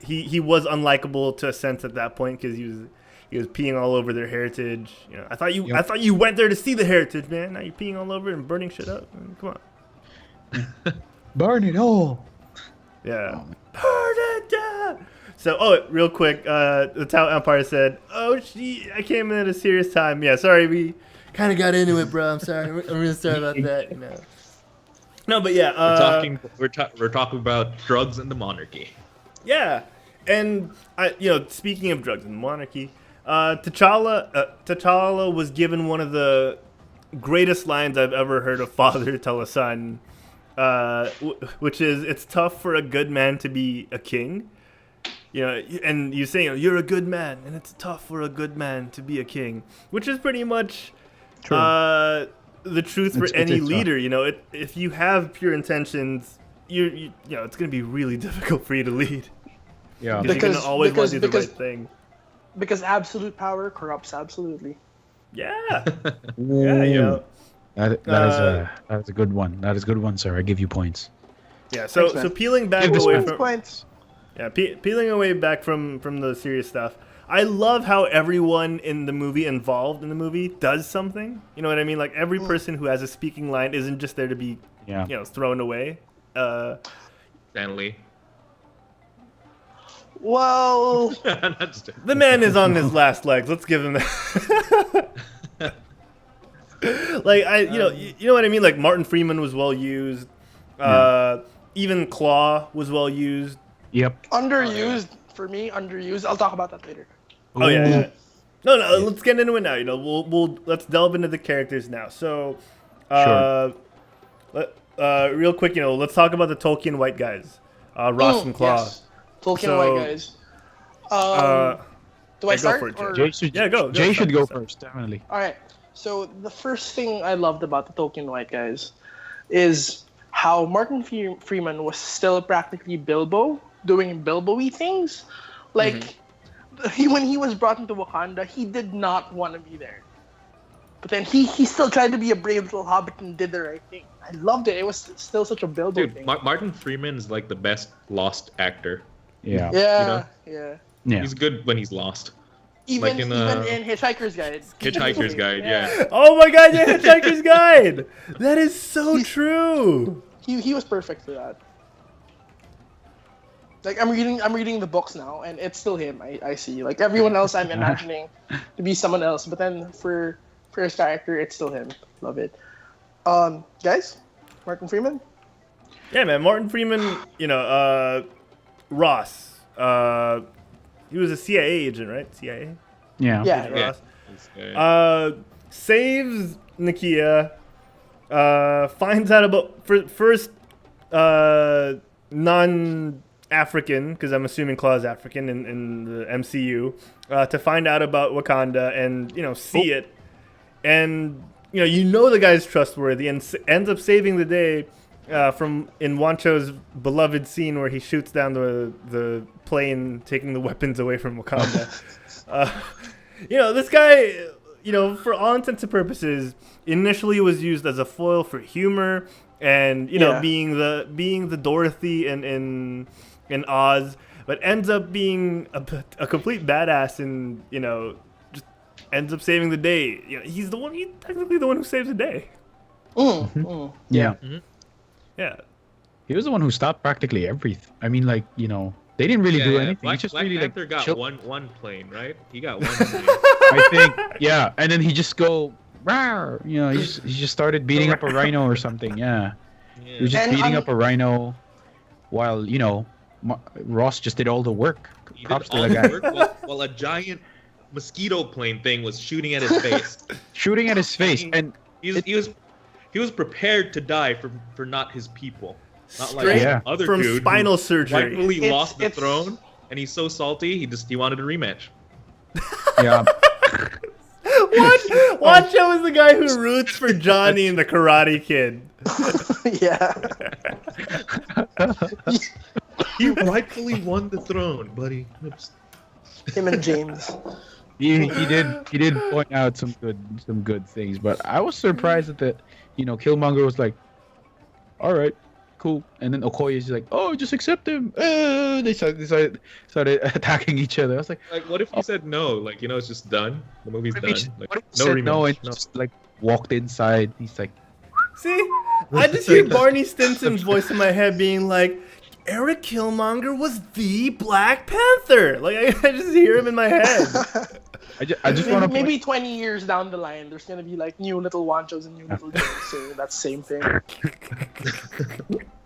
B: he was unlikable to a sense at that point because he was peeing all over their heritage. You know, I thought you went there to see the heritage, man. Now you're peeing all over it and burning shit up. I mean, come on.
J: Burn it all.
B: Yeah. Burn it down. So, real quick, the Tau Empire said, I came in at a serious time. Yeah, sorry, we kind of got into it, bro. I'm sorry. I'm really sorry about that. You know. No, but yeah.
I: We're talking about drugs and the monarchy.
B: Yeah, and speaking of drugs and the monarchy, T'Challa was given one of the greatest lines I've ever heard a father tell a son. Which is, it's tough for a good man to be a king, you know, and you say, you're a good man, and it's tough for a good man to be a king, which is pretty much the truth for any leader. You know, if you have pure intentions, you know, it's gonna be really difficult for you to lead. Yeah, because you're gonna always want to do the right thing.
G: Because absolute power corrupts absolutely.
B: Yeah, yeah, you know.
J: That is a good one. That is a good one, sir. I give you points.
B: Yeah. So peeling back away from points. Yeah, peeling away back from the serious stuff. I love how everyone in the movie involved in the movie does something. You know what I mean? Like every person who has a speaking line isn't just there to be, thrown away.
I: Stanley.
G: Well,
B: the man is on his last legs. Let's give him that. Like you know what I mean. Like Martin Freeman was well used. Even Claw was well used.
J: Yep.
G: Underused for me. Underused. I'll talk about that later.
B: Oh yeah. No. Let's get into it now. You know, let's delve into the characters now. So, real quick, you know, let's talk about the Tolkien white guys, Ross and Claw.
G: Yes. Tolkien white guys. Do I start?
J: Jay should go first, definitely.
G: All right. So the first thing I loved about the Tolkien white guys is how Martin Freeman was still practically Bilbo, doing Bilbo-y things. Like, when he was brought into Wakanda, he did not want to be there. But then he still tried to be a brave little hobbit and did the right thing. I loved it. It was still such a Bilbo thing.
I: Martin Freeman is like the best lost actor.
J: Yeah.
G: Yeah.
I: He's good when he's lost.
G: Even in Hitchhiker's Guide.
I: Hitchhiker's Guide, yeah.
B: Oh my God, yeah, Hitchhiker's Guide. That is so true.
G: He was perfect for that. Like I'm reading the books now, and it's still him. I see. Like everyone else, I'm imagining to be someone else, but then for his character, it's still him. Love it. Guys, Martin Freeman.
B: Yeah, man, Martin Freeman. Ross. He was a CIA agent, right? CIA.
J: Yeah.
G: Yeah.
B: Ross. Saves Nakia. Finds out about first non-African, because I'm assuming Claw's African in the MCU, to find out about Wakanda and see it, and the guy's trustworthy and ends up saving the day from in Juancho's beloved scene where he shoots down the plane taking the weapons away from Wakanda. This guy, for all intents and purposes, initially was used as a foil for humor and being the Dorothy in Oz, but ends up being a complete badass and just ends up saving the day. He's technically the one who saves the day.
J: Yeah.
B: Yeah.
J: He was the one who stopped practically everything. I mean, they didn't really do anything.
I: Black,
J: he just
I: Black
J: really
I: Panther got
J: chilled.
I: one plane, right? He got one plane.
J: I think, yeah. And then he just go, rawr, he just started beating up a rhino or something. Yeah. He was just beating up a rhino while, Ross just did all the work.
I: He
J: Props
I: did all
J: to
I: the
J: that guy.
I: work while a giant mosquito plane thing was shooting at his face.
J: Shooting at his face. And
I: he was prepared to die for not his people. Not like
B: Straight
J: Yeah.
I: other
B: from
I: dude
B: spinal
I: who
B: surgery.
I: rightfully lost the throne, and he's so salty he wanted a rematch.
J: yeah.
B: Juancho is the guy who roots for Johnny in the Karate Kid.
G: Yeah.
I: He rightfully won the throne, buddy.
G: Him and James.
J: He did point out some good things, but I was surprised that Killmonger was like, all right, cool, and then Okoye is like, oh, just accept him. They started attacking each other. I was like,
I: what if he said no? Like, it's just done. The movie's done. Like,
J: what if he
I: no
J: said
I: rematch.
J: no and just walked inside? He's like,
B: See? I just hear Barney Stinson's voice in my head being like, Eric Killmonger was the Black Panther. Like, I just hear him in my head.
J: I just want to
G: Maybe 20 years down the line, there's gonna be new little Juanchos and new little James saying that same thing.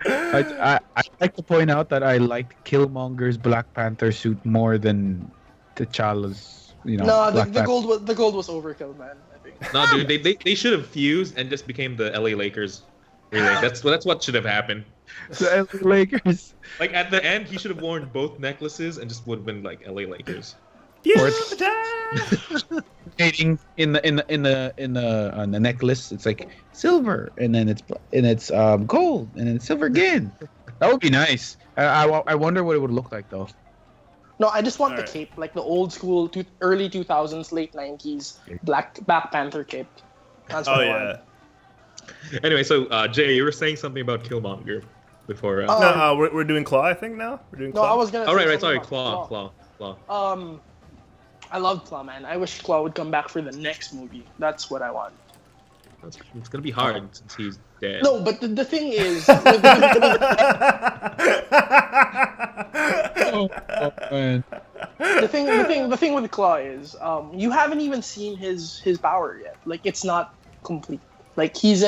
J: I like to point out that I liked Killmonger's Black Panther suit more than T'Challa's.
G: No,
J: Black
G: the gold was overkill, man. I think.
I: No, dude, they should have fused and just became the LA Lakers. Really, that's what should have happened.
J: The LA Lakers.
I: Like at the end, he should have worn both necklaces and just would have been like LA Lakers.
J: In the necklace, it's like silver, and then it's gold, and then it's silver again. That would be nice. I wonder what it would look like though.
G: No, I just want the cape, like the old school, early 2000s, late 90s Black Panther cape. That's what I want.
I: Anyway, so Jay, you were saying something about Killmonger before.
B: No, we're doing Claw, I think now. We're doing Claw.
G: No, I was gonna.
I: Oh,
G: say
I: right,
G: something
I: sorry,
G: about
I: Claw.
G: I love Claw, man. I wish Claw would come back for the next movie. That's what I want.
I: It's gonna be hard since he's dead.
G: No, but the thing is,
J: Man.
G: the thing with Claw is, you haven't even seen his power yet. Like, it's not complete. Like, he's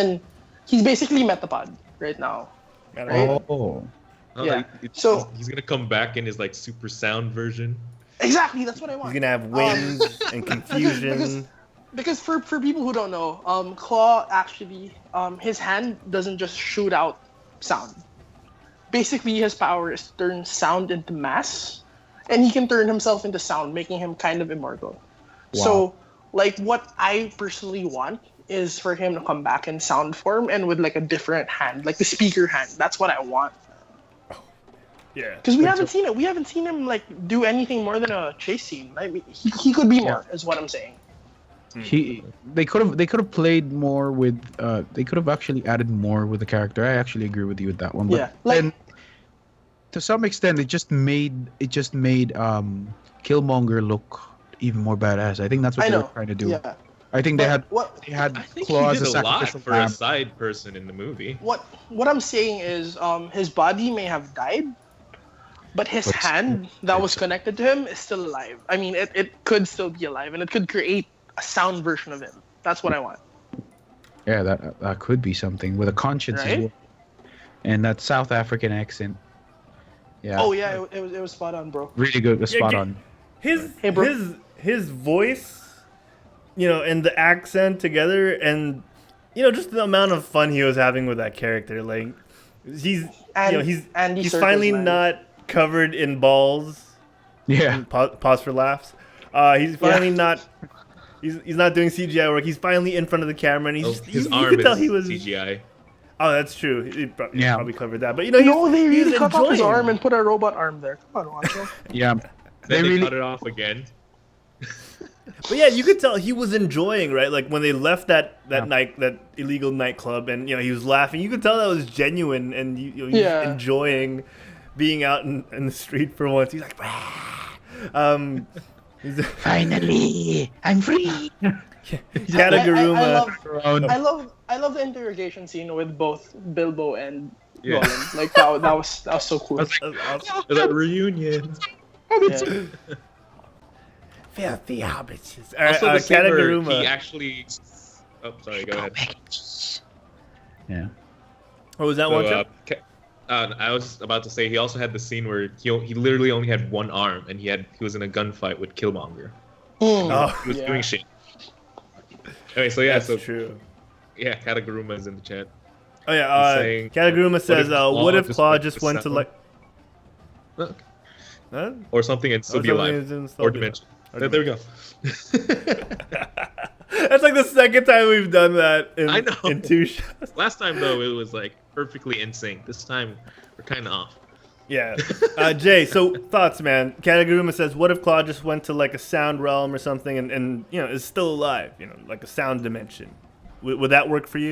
G: basically Metapod right now. Right?
J: Oh.
G: Yeah.
I: So he's gonna come back in his like super sound version.
G: Exactly, that's what I want.
B: He's gonna have wings and confusion.
G: Because for people who don't know, Claw actually, his hand doesn't just shoot out sound. Basically, his power is to turn sound into mass, and he can turn himself into sound, making him kind of immortal.
J: Wow.
G: So, like, what I personally want is for him to come back in sound form and with like a different hand, like the speaker hand. That's what I want.
B: Yeah.
G: Because we haven't seen it. We haven't seen him like do anything more than a chase scene. I mean, he could be more, is what I'm saying.
J: They could have played more with. They could have actually added more with the character. I actually agree with you with that one. But
G: Yeah, like-
J: then, to some extent, it just made Killmonger look even more badass. I think that's what
G: I
J: they
G: know.
J: were trying to do.
G: Yeah.
J: I think they had
G: What
J: had
I: I think
J: Claw
I: he
J: as a
I: did a lot
J: sacrificial
I: for a
J: lamb.
I: side person in the movie.
G: what I'm saying is, his body may have died, but his
J: But
G: hand that was connected to him is still alive. I mean, it could still be alive, and it could create a sound version of him. That's what I want.
J: Yeah, that could be something with a conscience as
G: Right?
J: well. And that South African accent. Yeah.
G: Oh yeah, it was spot on, bro.
J: Really good, spot
B: g-
J: on.
B: His
G: Hey, bro.
B: his voice, and the accent together, and just the amount of fun he was having with that character. Like he's he's
G: Andy Serkis,
B: finally
G: man.
B: not covered in balls.
J: Yeah.
B: Pause for laughs. He's finally not. He's not doing CGI work. He's finally in front of the camera, and he's
I: His
B: you
I: arm
B: could
I: is
B: tell he was.
I: CGI.
B: Oh, that's true. He
J: Yeah.
B: probably covered that, but
G: No, they
B: he's
G: really cut off his
B: enjoying.
G: arm and put a robot arm there. Come on, Juancho.
J: Yeah.
I: Then they
J: really
I: cut it off again.
B: But yeah, you could tell he was enjoying, right? Like when they left that
J: Yeah.
B: night, that illegal nightclub, and he was laughing. You could tell that was genuine, and he was
G: Yeah.
B: enjoying being out in the street for once. He's like,
J: finally I'm free.
B: Kataguruma.
G: I love the interrogation scene with both Bilbo and
I: Yeah.
G: Gollum. Like that was so cool.
B: That's awesome.
I: It's like reunion.
G: Yeah.
B: Filthy hobbits. All right,
I: Also, the singer,
B: Kataguruma.
I: he actually. Oh, sorry. Go ahead.
J: Yeah.
B: What was that
I: So,
B: one?
I: I was about to say he also had the scene where he literally only had one arm and he was in a gunfight with Killmonger.
B: Oh,
I: He was
G: Yeah.
I: doing shit. Okay, so yeah,
B: that's true.
I: yeah, Kataguruma is in the chat.
B: Oh yeah,
I: He's saying,
B: Kataguruma says, "What if Claw just went to
I: sound?
B: like?" Huh?
I: Or something and still be
B: something
I: alive.
B: and still
I: Or
B: be
I: dimension.
B: alive.
I: There we go.
B: That's like the second time we've done that in,
I: I know.
B: in two shows.
I: Last time though, it was like perfectly in sync. This time we're kind of off.
B: Yeah. Jay, so thoughts, man. Kataguruma says, what if Claw just went to like a sound realm or something and is still alive, like a sound dimension? Would that work for you?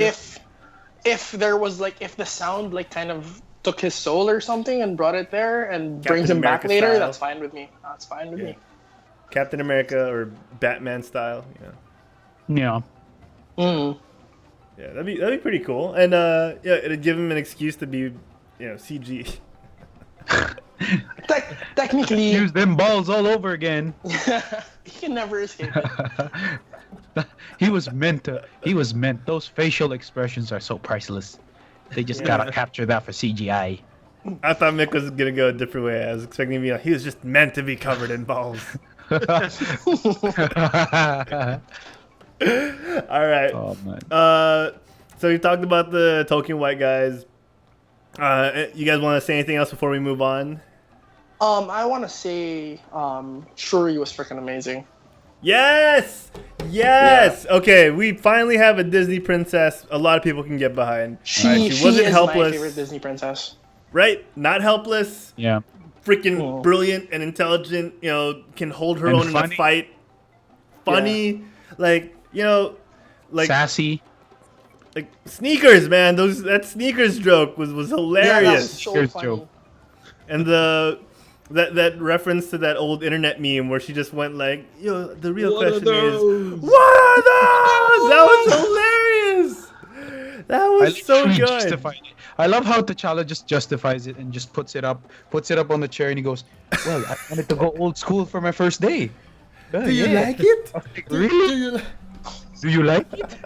G: If there was if the sound kind of took his soul or something and brought it there and brings him back
B: America
G: later,
B: style.
G: that's fine with me. That's fine with
B: Yeah.
G: me.
B: Captain America or Batman style,
J: Yeah.
G: Mm.
B: Yeah, that'd be pretty cool. And it'd give him an excuse to be, CG.
G: Technically,
J: Use them balls all over again.
G: he can never escape it.
J: He was meant. Those facial expressions are so priceless. They just gotta capture that for CGI.
B: I thought Mick was gonna go a different way. I was expecting him to be he was just meant to be covered in balls. All right.
J: Oh man.
B: So we talked about the Tolkien white guys. You guys want to say anything else before we move on?
G: I want to say Shuri was freaking amazing.
B: Yes! Yes! Okay, we finally have a Disney princess a lot of people can get behind.
G: She
B: wasn't
G: is
B: helpless.
G: my favorite Disney princess.
B: Right? Not helpless.
J: Yeah.
B: Freaking brilliant and intelligent. Can hold her
J: And
B: own in a
J: funny.
B: fight. Funny. Like
J: Sassy.
B: like sneakers, man. That sneakers joke was
G: Yeah,
B: hilarious.
G: that's so
J: Here's
G: funny.
J: Joe.
B: And that reference to that old internet meme where she just went the real
I: What are
B: question is,
I: those?
B: what are those? That was hilarious. That was so
J: literally
B: good.
J: justified it. I love how T'Challa just justifies it and just puts it up on the chair and he goes, "Well, I wanted to go old school for my first day."
B: Do you like it?
J: Really? Do you like it?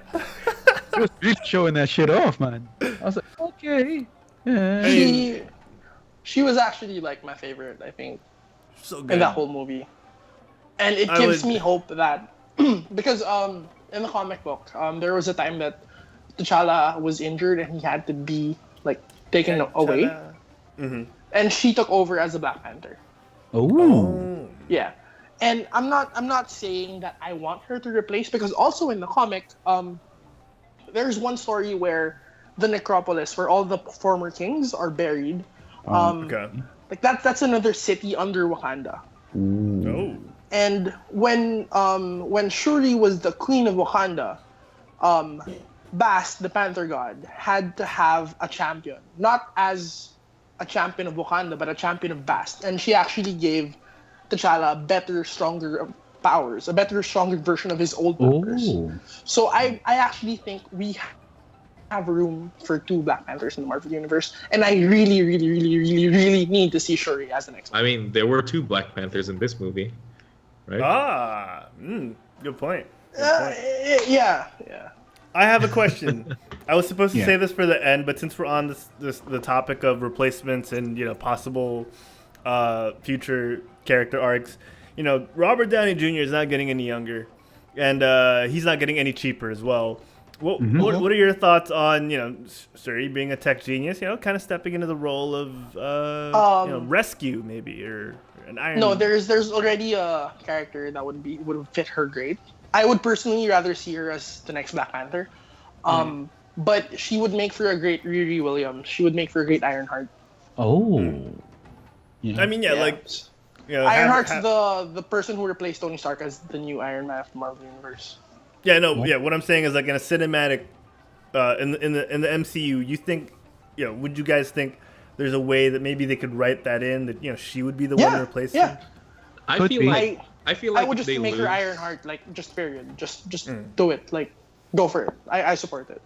J: He was really showing that shit off, man. I was like, okay. Yeah.
G: She was actually my favorite, I think,
B: So good.
G: in that whole movie. And it gives me hope that because in the comic book, there was a time that T'Challa was injured and he had to be taken away, and she took over as a Black Panther.
J: Oh.
G: Yeah, and I'm not saying that I want her to replace, because also in the comic, there's one story where the necropolis where all the former kings are buried.
B: Okay.
G: That's another city under Wakanda.
B: Oh.
G: And when Shuri was the queen of Wakanda, Bast, the Panther god, had to have a champion, not as a champion of Wakanda, but a champion of Bast. And she actually gave T'Challa better, stronger powers, a better, stronger version of his old powers.
J: Oh.
G: So I actually think we have room for 2 Black Panthers in the Marvel Universe, and I really, really, really, really, really need to see Shuri as the next one.
I: I mean, there were 2 Black Panthers in this movie, right?
H: Good point.
G: Yeah.
H: I have a question. I was supposed to say this for the end, but since we're on the topic of replacements and possible future character arcs, Robert Downey Jr. is not getting any younger, and he's not getting any cheaper as well. What are your thoughts on Shuri being a tech genius? Kind of stepping into the role of rescue maybe, or an Iron.
G: No, there's already a character that would fit her great. I would personally rather see her as the next Black Panther. But she would make for a great Riri Williams. She would make for a great Ironheart.
J: Oh. Yeah.
H: I mean,
G: Ironheart's the person who replaced Tony Stark as the new Iron Man of the Marvel Universe.
H: What I'm saying is, like, in a cinematic, in the MCU, you think, would you guys think there's a way that maybe they could write that in that she would be the one to replace him?
I: I feel like
G: I would just make her Ironheart, like, just period. Just do it. Like, go for it. I support it.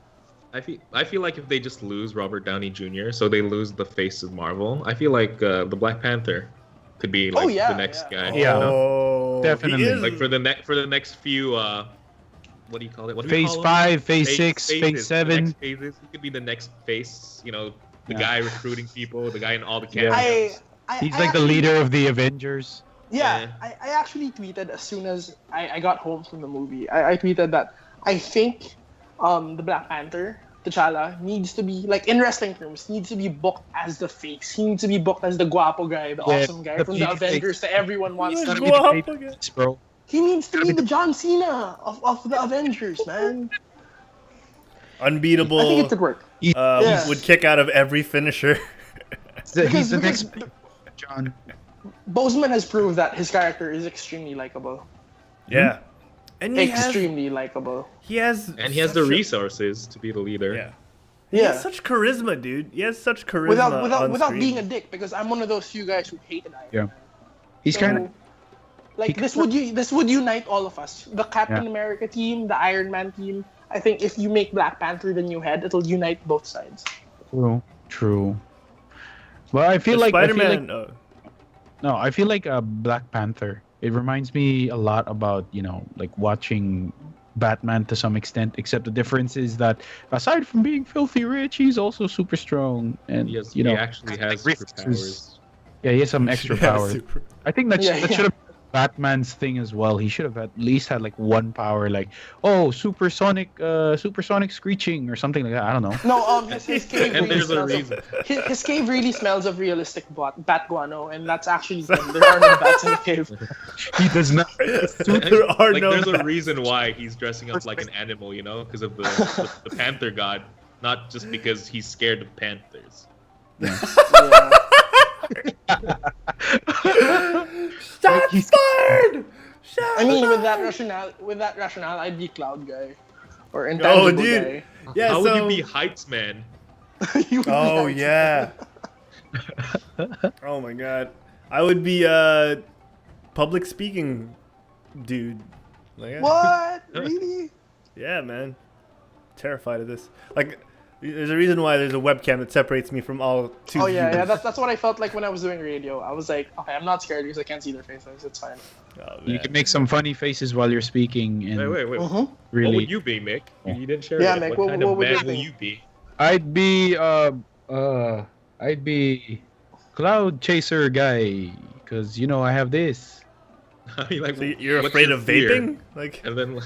I: I feel like if they just lose Robert Downey Jr., so they lose the face of Marvel, I feel like the Black Panther could be like the next guy.
J: Yeah,
H: Oh,
J: definitely.
I: Like for the next few what do you call it? What do we
J: Phase
I: call
J: 5, Phase
I: them?
J: 6, Phase
I: Phases,
J: 7.
I: the next phases. He could be the next face. The guy recruiting people, the guy in all the cameos.
J: He's like the leader of the Avengers.
G: Yeah, I actually tweeted as soon as I got home from the movie. I tweeted that I think the Black Panther, T'Challa, needs to be, like, in wrestling terms, needs to be booked as the face. He needs to be booked as the guapo guy, the awesome guy from the Avengers that everyone wants to be.
J: Bro.
G: He needs to be the John Cena of the Avengers, man.
H: Unbeatable.
G: I think it could work.
H: Would kick out of every finisher.
J: He's the next John.
G: Boseman has proved that his character is extremely likable.
H: Yeah. And
G: extremely likable.
H: He has
I: the resources to be the leader.
H: Yeah. He has such charisma, dude. He has such charisma
G: without being a dick, because I'm one of those few guys who hated Iron Man.
J: He's kind of
G: like this would unite all of us. The Captain America team, the Iron Man team. I think if you make Black Panther the new head, it'll unite both sides.
J: True. Well, I feel like
H: Spider-Man.
J: I feel like Black Panther. It reminds me a lot about, like watching Batman to some extent, except the difference is that aside from being filthy rich, he's also super strong, and
I: he actually has superpowers.
J: Yeah, he has some extra power. I think that should have been Batman's thing as well. He should have at least had like one power, like supersonic screeching or something like that. I don't know.
G: No, his cave
I: And
G: really
I: there's a
G: smells
I: reason.
G: his cave really smells of realistic bat guano, and that's actually there are no bats in the cave.
J: He does not.
I: There's a reason why he's dressing up like an animal, because of the Panther god, not just because he's scared of panthers.
H: Shots fired!
G: I mean, with that rationale, I'd be Cloud Guy or Intangible Guy.
H: Yeah.
I: How would you be Heights Man?
H: Yeah. Oh my God, I would be public speaking dude. Like,
G: what? Really?
H: Yeah, man. Terrified of this. Like, there's a reason why there's a webcam that separates me from all two.
G: Oh yeah. That's what I felt like when I was doing radio. I was like, okay, I'm not scared because I can't see their faces. It's fine.
H: Oh,
J: You can make some funny faces while you're speaking. And
I: Wait.
G: Mm-hmm.
J: Really,
I: What would you be, Mick? You didn't share
G: Yeah,
I: it.
G: Mick,
I: What kind
G: what
I: of
G: would you
I: man will
G: be?
I: you be?
J: I'd be Cloud Chaser guy, because I have this.
I: Like,
H: So you're
I: what's
H: afraid
I: your
H: of
I: fear?
H: vaping? Like,
I: And then
J: I'm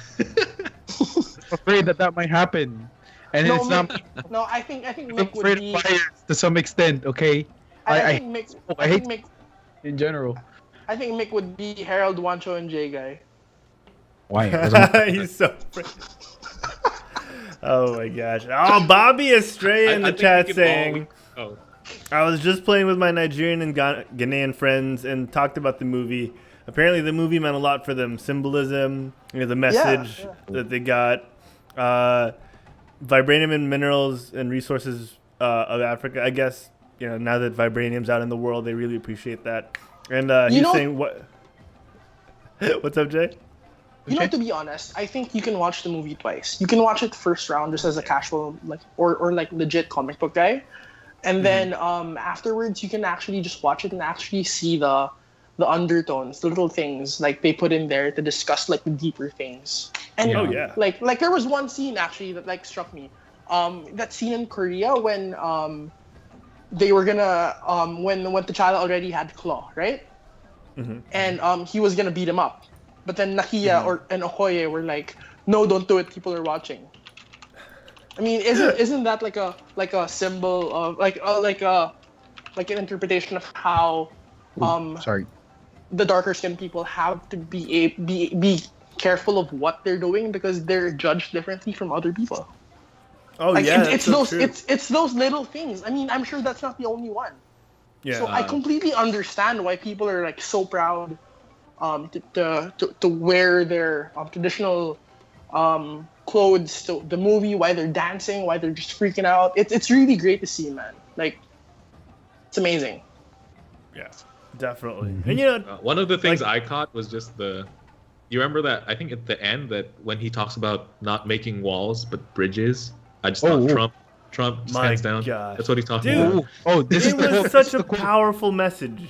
J: afraid that might happen, and
G: No,
J: it's not.
G: No, I think
J: I'm
G: Mick would
J: afraid
G: be.
J: of fire to some extent. Okay,
G: I think Mick.
J: I
G: I
J: hate
G: think Mick.
J: in general.
G: I think Mick would be Herald, Juancho, and Jay guy.
J: Why?
H: he's so afraid. Oh my gosh. Oh, Bobby Estrella in
I: I
H: the
I: think
H: chat
I: we can
H: saying,
I: all-
H: I was just playing with my Nigerian and Ghanaian friends and talked about the movie. Apparently the movie meant a lot for them. Symbolism, the message that they got. Vibranium and minerals and resources of Africa. I guess, now that vibranium's out in the world, they really appreciate that. And he's saying, what? What's up, Jay?
G: You know, to be honest, I think you can watch the movie twice. You can watch it first round just as a casual, like, or like legit comic book guy, and then afterwards you can actually just watch it and actually see the undertones, the little things like they put in there to discuss like the deeper things. And like there was one scene actually that like struck me. That scene in Korea when they were gonna when T'Challa already had Claw, right? And he was gonna beat him up, but then Nakia and Okoye were like, "No, don't do it. People are watching." I mean, isn't that like a symbol of like an interpretation of how the darker skinned people have to be careful of what they're doing because they're judged differently from other people.
B: Oh
G: like,
B: yeah,
G: it's those it's those little things. I mean, I'm sure that's not the only one.
B: Yeah.
G: So I completely understand why people are like so proud to wear their traditional clothes to the movie, why they're dancing, why they're just freaking out. It's really great to see, man. Like, it's amazing.
B: Yeah, definitely. And you know,
I: one of the things I caught was just you remember that, I think at the end, that when he talks about not making walls but bridges, I just thought Trump stands down.
B: Gosh.
I: That's what he's talking
B: Dude.
I: about.
J: Oh, this is
B: it
J: the
B: was
J: quote.
B: such a powerful message.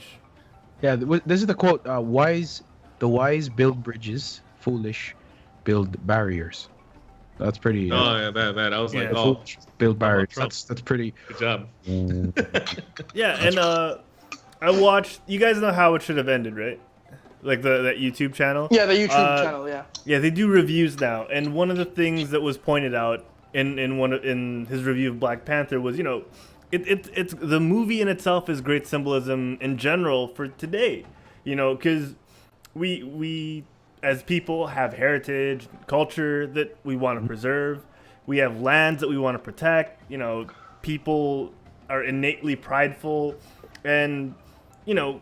J: Yeah, this is the quote. The wise build bridges, foolish build barriers. That's pretty.
I: Oh yeah, that I was like,
J: foolish build barriers.
I: Trump.
J: That's pretty.
I: Good job.
B: Yeah, and I watched. You guys know how it should have ended, right? Like that YouTube channel.
G: Yeah, the YouTube channel. Yeah.
B: Yeah, they do reviews now, and one of the things that was pointed out in his review of Black Panther was, you know, it's the movie in itself is great symbolism in general for today, you know, because we as people have heritage, culture that we want to preserve, we have lands that we want to protect, you know, people are innately prideful, and you know,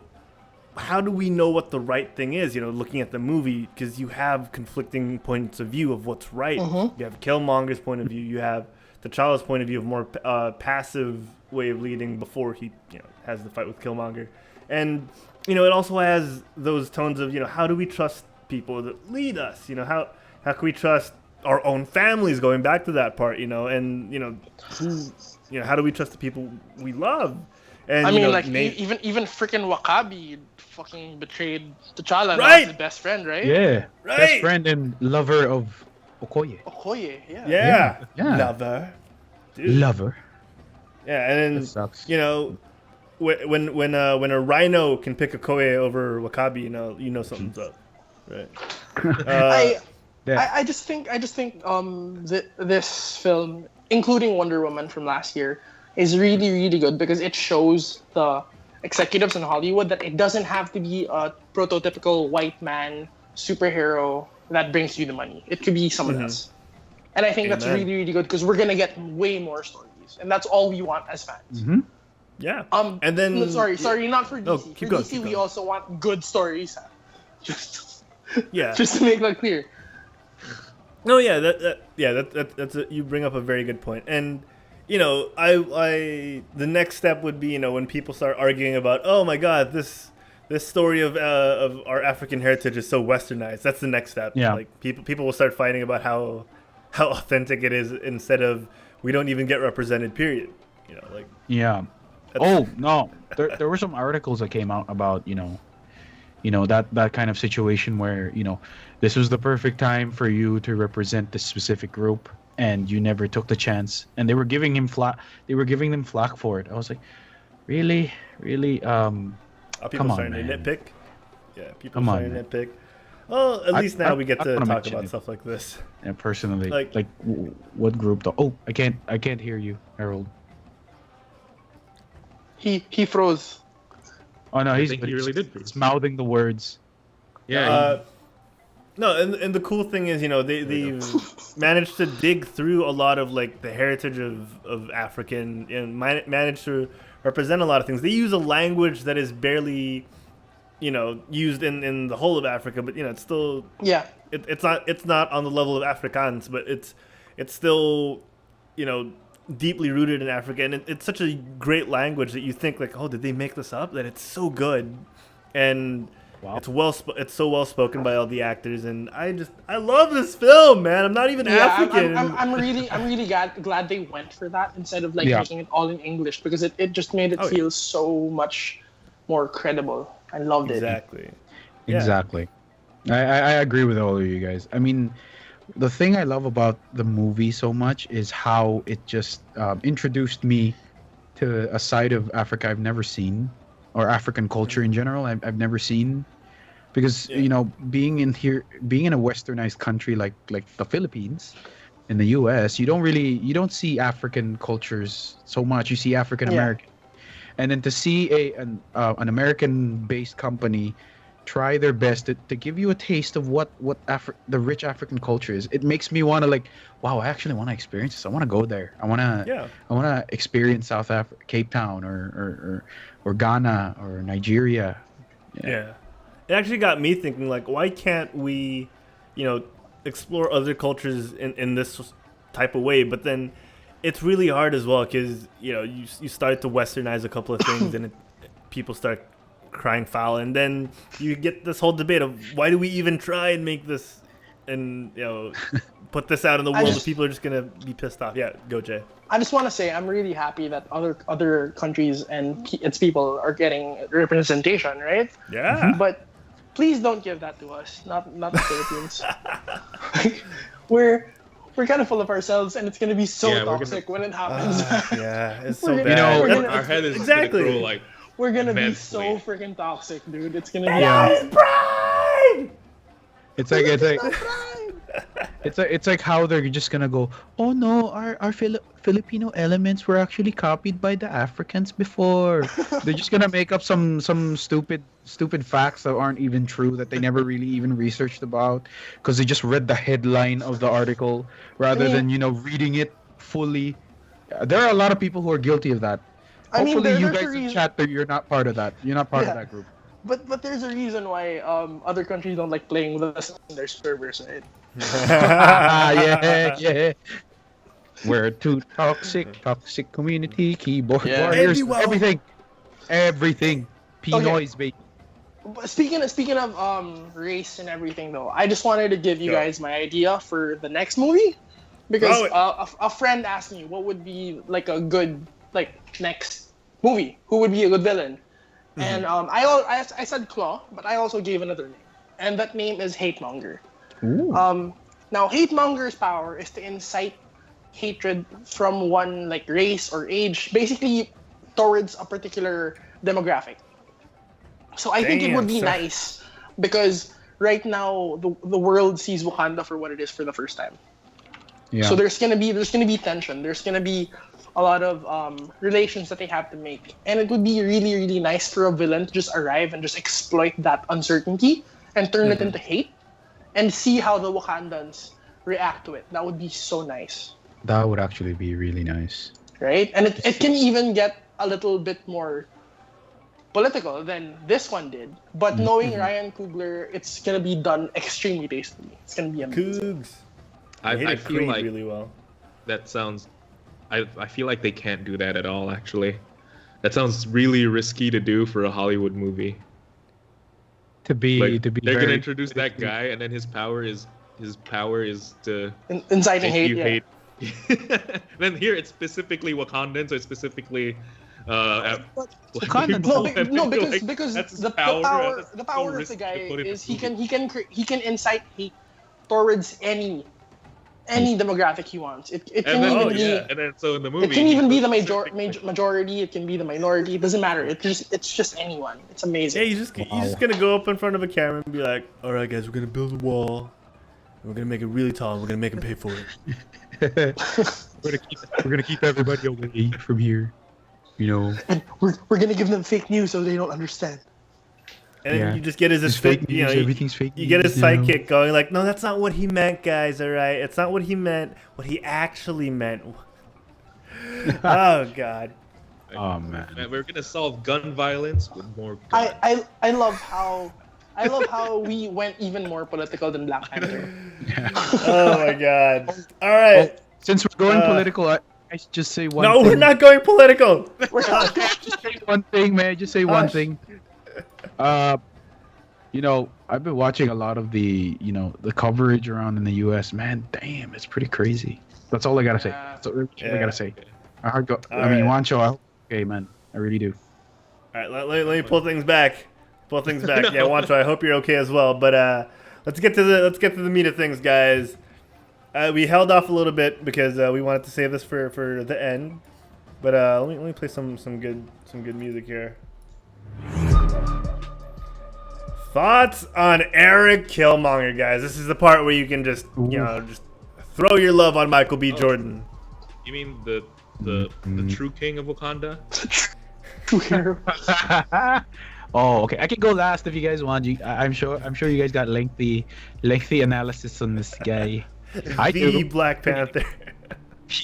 B: how do we know what the right thing is? You know, looking at the movie, because you have conflicting points of view of what's right. You have Killmonger's point of view. You have T'Challa's point of view of more passive way of leading before he, you know, has the fight with Killmonger. And you know, it also has those tones of, you know, how do we trust people that lead us? You know, how can we trust our own families? Going back to that part, you know, and you know, how do we trust the people we love? And,
G: I mean,
B: you know,
G: like even freaking Wakabi fucking betrayed T'Challa.
B: Right.
G: Now his best friend, right?
J: Yeah.
B: Right.
J: Best friend and lover of Okoye.
G: Okoye, yeah.
B: Yeah. Lover. Dude.
J: Lover.
B: Yeah, and
J: That
B: then,
J: sucks.
B: you know, when a rhino can pick Okoye over Wakabi, you know something's up, right?
G: I just think this film, including Wonder Woman from last year, is really, really good because it shows the executives in Hollywood that it doesn't have to be a prototypical white man superhero that brings you the money. It could be someone else. And I think that's really, really good because we're gonna get way more stories, and that's all we want as fans.
B: Yeah.
H: And then
G: No, sorry, not for DC.
H: No,
G: For
H: keep going,
G: DC,
H: keep
G: we
H: going.
G: also want good stories. Just
B: Yeah.
G: just to make that clear.
B: No, yeah, that's you bring up a very good point. And you know, I the next step would be, you know, when people start arguing about, oh my God, this story of our African heritage is so westernized. That's the next step.
J: Yeah.
B: Like people will start fighting about how authentic it is instead of we don't even get represented. Period. You know, like
J: Yeah. Oh no, there were some articles that came out about you know that kind of situation where this was the perfect time for you to represent this specific group and you never took the chance, and they were giving them flack for it. I was like, really,
B: people
J: come on,
B: starting
J: man.
B: to nitpick. Yeah, people
J: Come on,
B: starting
J: man.
B: to nitpick. Well, at least now we get
J: I
B: to
J: wanna
B: talk
J: mention
B: about
J: it.
B: stuff like this.
J: And personally,
B: Like-
J: what group though? Oh, I can't hear you, Harold.
G: He froze.
J: Oh no,
I: I
J: he's
I: think he really did freeze.
J: He's mouthing the words.
I: Yeah.
B: No, and the cool thing is, you know, they've managed to dig through a lot of like the heritage of African and managed to represent a lot of things. They use a language that is barely, you know, used in the whole of Africa, but you know, it's still
G: Yeah.
B: it's not on the level of Afrikaans, but it's still, you know, deeply rooted in Africa, and it's such a great language that you think like, oh, did they make this up? That it's so good, and
J: Wow.
B: It's so well spoken by all the actors, and I love this film, man. I'm not even African.
G: I'm really glad they went for that instead of making it all in English, because it just made it feel so much more credible. I loved it.
B: Exactly.
J: Exactly. I agree with all of you guys. I mean, the thing I love about the movie so much is how it just introduced me to a side of Africa I've never seen, or African culture in general I've never seen, because being in a westernized country like the Philippines, in the US, you don't see African cultures so much. You see African American, and then to see an American based company try their best to give you a taste of what the rich African culture is, it makes me want to wow, I actually want to experience this. I want to go there. I want to experience South Africa, Cape Town, or Ghana, or Nigeria.
B: Yeah. It actually got me thinking, why can't we, explore other cultures in this type of way? But then it's really hard as well, because, you start to westernize a couple of things and people start crying foul, and then you get this whole debate of why do we even try and make this and put this out in the world that people are just gonna be pissed off. Yeah, go Jay.
G: I just want to say I'm really happy that other countries and its people are getting representation, right?
B: Yeah.
G: But please don't give that to us, not the Philippines. We're kind of full of ourselves, and it's gonna be so toxic when it happens.
B: Yeah, it's so bad.
I: Our head is gonna grow
G: we're gonna be so freaking toxic, dude. It's gonna be
J: It's like how they're just gonna go, oh no, our Filipino elements were actually copied by the Africans before. They're just gonna make up some stupid facts that aren't even true, that they never really even researched about, because they just read the headline of the article rather than reading it fully. There are a lot of people who are guilty of that. Hopefully, you guys in chat, you're not part of that. You're not part of that group.
G: But there's a reason why other countries don't like playing with us on their servers, right?
J: Yeah. We're too toxic community, keyboard warriors, everything. P-noise, baby.
G: But speaking of race and everything, though, I just wanted to give you guys my idea for the next movie, because a friend asked me what would be a good next movie, who would be a good villain. And I said Claw, but I also gave another name, and that name is Hatemonger. Now Hatemonger's power is to incite hatred from one race or age, basically towards a particular demographic. So I think it would be nice, because right now the world sees Wakanda for what it is for the first time. Yeah. So there's gonna be tension. There's gonna be a lot of relations that they have to make, and it would be really, really nice for a villain to just arrive and just exploit that uncertainty and turn it into hate, and see how the Wakandans react to it. That would be so nice.
J: That would actually be really nice.
G: Right? And it can even get a little bit more political than this one did. But knowing Ryan Coogler, it's going to be done extremely tastefully. It's going to be amazing.
B: Cougs.
I: I feel like
B: really well.
I: That sounds... I feel like they can't do that at all, actually. That sounds really risky to do for a Hollywood movie.
J: They're
I: gonna introduce that guy, and then his power is to
G: inciting hate.
I: Then here it's specifically Wakandan, so it's specifically
J: Wakanda.
G: No, because the power of the guy is he can incite hate towards any demographic he wants. It can even be.
I: And then so in the movie,
G: it can even be the majority. It can be the minority. It doesn't matter. It's just anyone. It's amazing.
B: Yeah, you're just gonna go up in front of a camera and be like, "All right, guys, we're gonna build a wall. We're gonna make it really tall. And we're gonna make them pay for it.
J: we're gonna keep everybody away from here.
G: And we're gonna give them fake news so they don't understand."
B: And then you just get his
J: fake news. Everything's fake news.
B: You get his sidekick going like, "No, that's not what he meant, guys. All right, it's not what he meant. What he actually meant." Oh God.
J: Oh man.
I: We're gonna solve gun violence with more guns.
G: I love how we went even more political than Black Panther.
B: Oh my God. All right.
J: Well, since we're going political, I should just say one thing.
B: No, we're not going political.
J: Just say one thing, man. Just say one thing. I've been watching a lot of the coverage around in the U.S. Man, damn, it's pretty crazy. That's all I gotta say. That's all I gotta say. I mean, Juancho, I hope okay, man. I really do.
B: All right, let me pull things back. Yeah, Juancho, I hope you're okay as well. But let's get to the meat of things, guys. We held off a little bit because we wanted to save this for the end. But let me play some good music here. Thoughts on Eric Killmonger, guys. This is the part where you can just just throw your love on Michael B. Jordan.
I: You mean the true king of Wakanda?
J: Oh, okay. I can go last if you guys want. I'm sure you guys got lengthy analysis on this guy.
B: The Black Panther.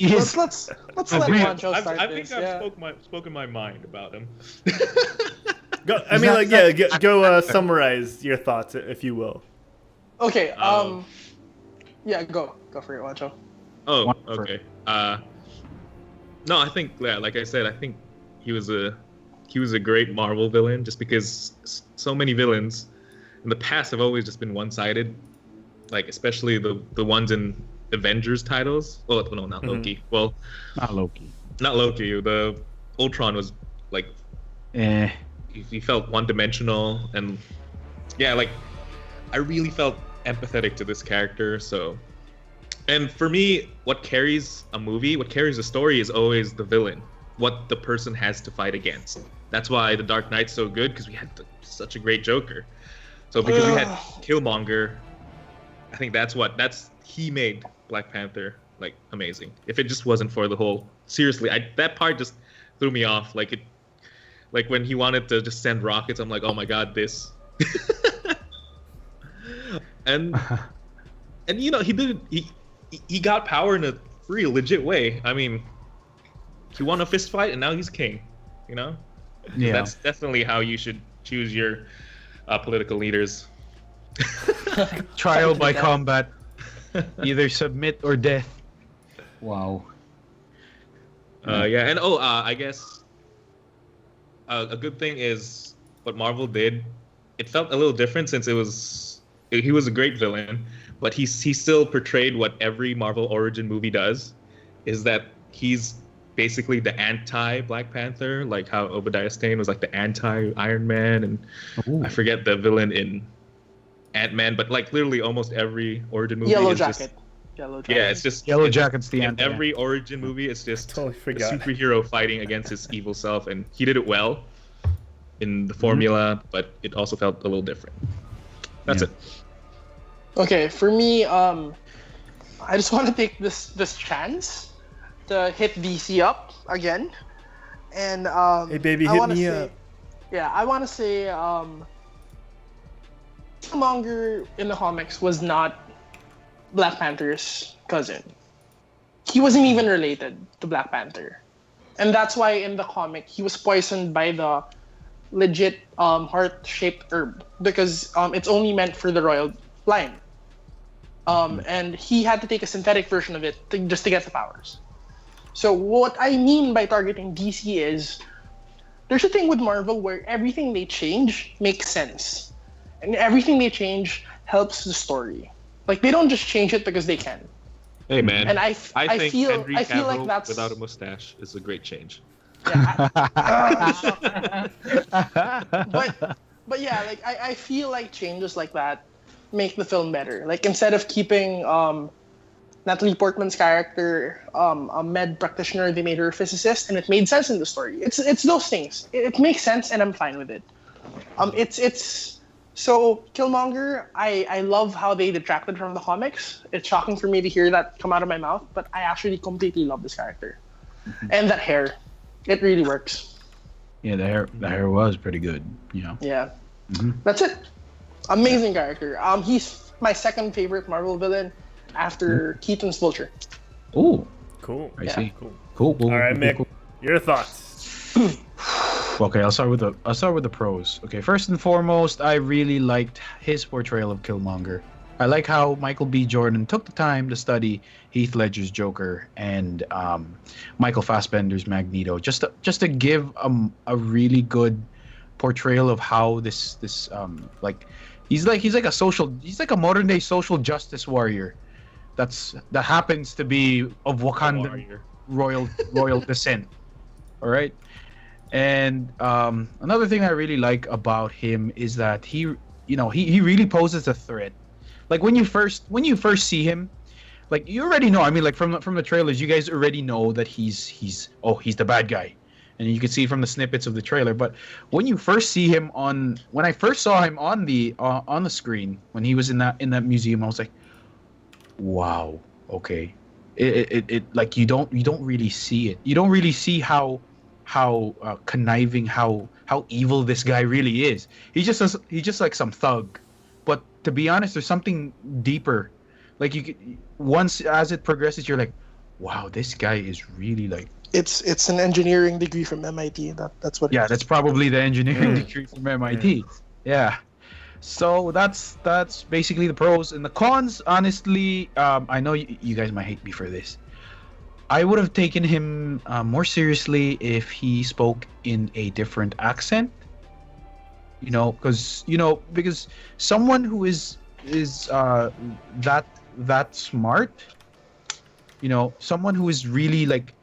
G: Let's let Juancho start
I: I
G: this.
I: think I've spoken my mind about him.
B: Go summarize your thoughts, if you will.
G: Okay. Yeah, go for it, Juancho.
I: Oh, okay. No, I think like I said, I think he was a great Marvel villain just because so many villains in the past have always just been one-sided, like especially the ones in Avengers titles. Oh no, not Loki. Well,
J: not Loki.
I: The Ultron was like, he felt one-dimensional, and yeah, like I really felt empathetic to this character. So, and for me, what carries a story is always the villain, what the person has to fight against. That's why The Dark Knight's so good, because we had such a great Joker. So because we had Killmonger, I think he made Black Panther like amazing. If it just wasn't for the whole that part just threw me off. Like when he wanted to just send rockets, I'm like, oh my god, this. and he got power in a pretty legit way. I mean, he won a fist fight and now he's king. Yeah. That's definitely how you should choose your political leaders.
J: Trial by combat. Either submit or death. Wow.
I: Yeah, and I guess a good thing is what Marvel did. It felt a little different since he was a great villain, but he still portrayed what every Marvel origin movie does, is that he's basically the anti-Black Panther, like how Obadiah Stane was like the anti-Iron Man, and I forget the villain in Ant-Man, but like literally almost every origin movie
G: Yellow
I: is
G: Jacket.
I: Yeah, it's just
J: Yellow Jacket's the
I: in every origin movie. It's just
B: totally
I: a
B: forgot.
I: superhero fighting against his evil self, and he did it well in the formula, but it also felt a little different. That's it.
G: Okay, for me, I just want to take this chance to hit DC up again, and
B: hey baby, hit me up.
G: Yeah, I want to say Killmonger in the comics was not Black Panther's cousin. He wasn't even related to Black Panther, and that's why in the comic he was poisoned by the legit heart-shaped herb, because it's only meant for the royal line. And he had to take a synthetic version of it just to get the powers. So what I mean by targeting DC is, there's a thing with Marvel where everything they change makes sense, and everything they change helps the story. Like, they don't just change it because they can.
I: Hey man,
G: and I
I: think
G: feel
I: Cavill
G: like that's
I: without a mustache is a great change.
G: Yeah, but yeah, like I feel like changes like that make the film better. Like, instead of keeping Natalie Portman's character a med practitioner, they made her a physicist, and it made sense in the story. It's those things. It makes sense, and I'm fine with it. So Killmonger, I love how they detracted from the comics. It's shocking for me to hear that come out of my mouth, but I actually completely love this character. And that hair, it really works.
J: Yeah, the hair was pretty good,
G: Yeah. That's it. Amazing character. He's my second favorite Marvel villain after Keaton's Vulture.
J: Ooh,
B: cool.
J: I see.
B: Cool.
J: Cool.
B: All right, Mick, your thoughts.
J: Okay, I'll start with the pros. Okay, first and foremost, I really liked his portrayal of Killmonger. I like how Michael B. Jordan took the time to study Heath Ledger's Joker and Michael Fassbender's Magneto, just to give a really good portrayal of how this He's like a modern day social justice warrior. That happens to be of Wakandan royal descent. All right. And another thing I really like about him is that he really poses a threat. Like when you first see him, like you already know. I mean, like from the trailers, you guys already know that he's the bad guy, and you can see from the snippets of the trailer. But when you first see him when I first saw him on the screen when he was in that museum, I was like, wow, okay. It like you don't really see it. You don't really see how conniving, how evil this guy really is. He's just like some thug. But to be honest, there's something deeper. Like once as it progresses, you're like, wow, this guy is really like.
G: It's an engineering degree from MIT. That's what.
J: Yeah, that's probably the engineering degree from MIT. Yeah. So that's basically the pros and the cons. Honestly, I know you guys might hate me for this. I would have taken him more seriously if he spoke in a different accent. Because someone who is that smart, someone who is really like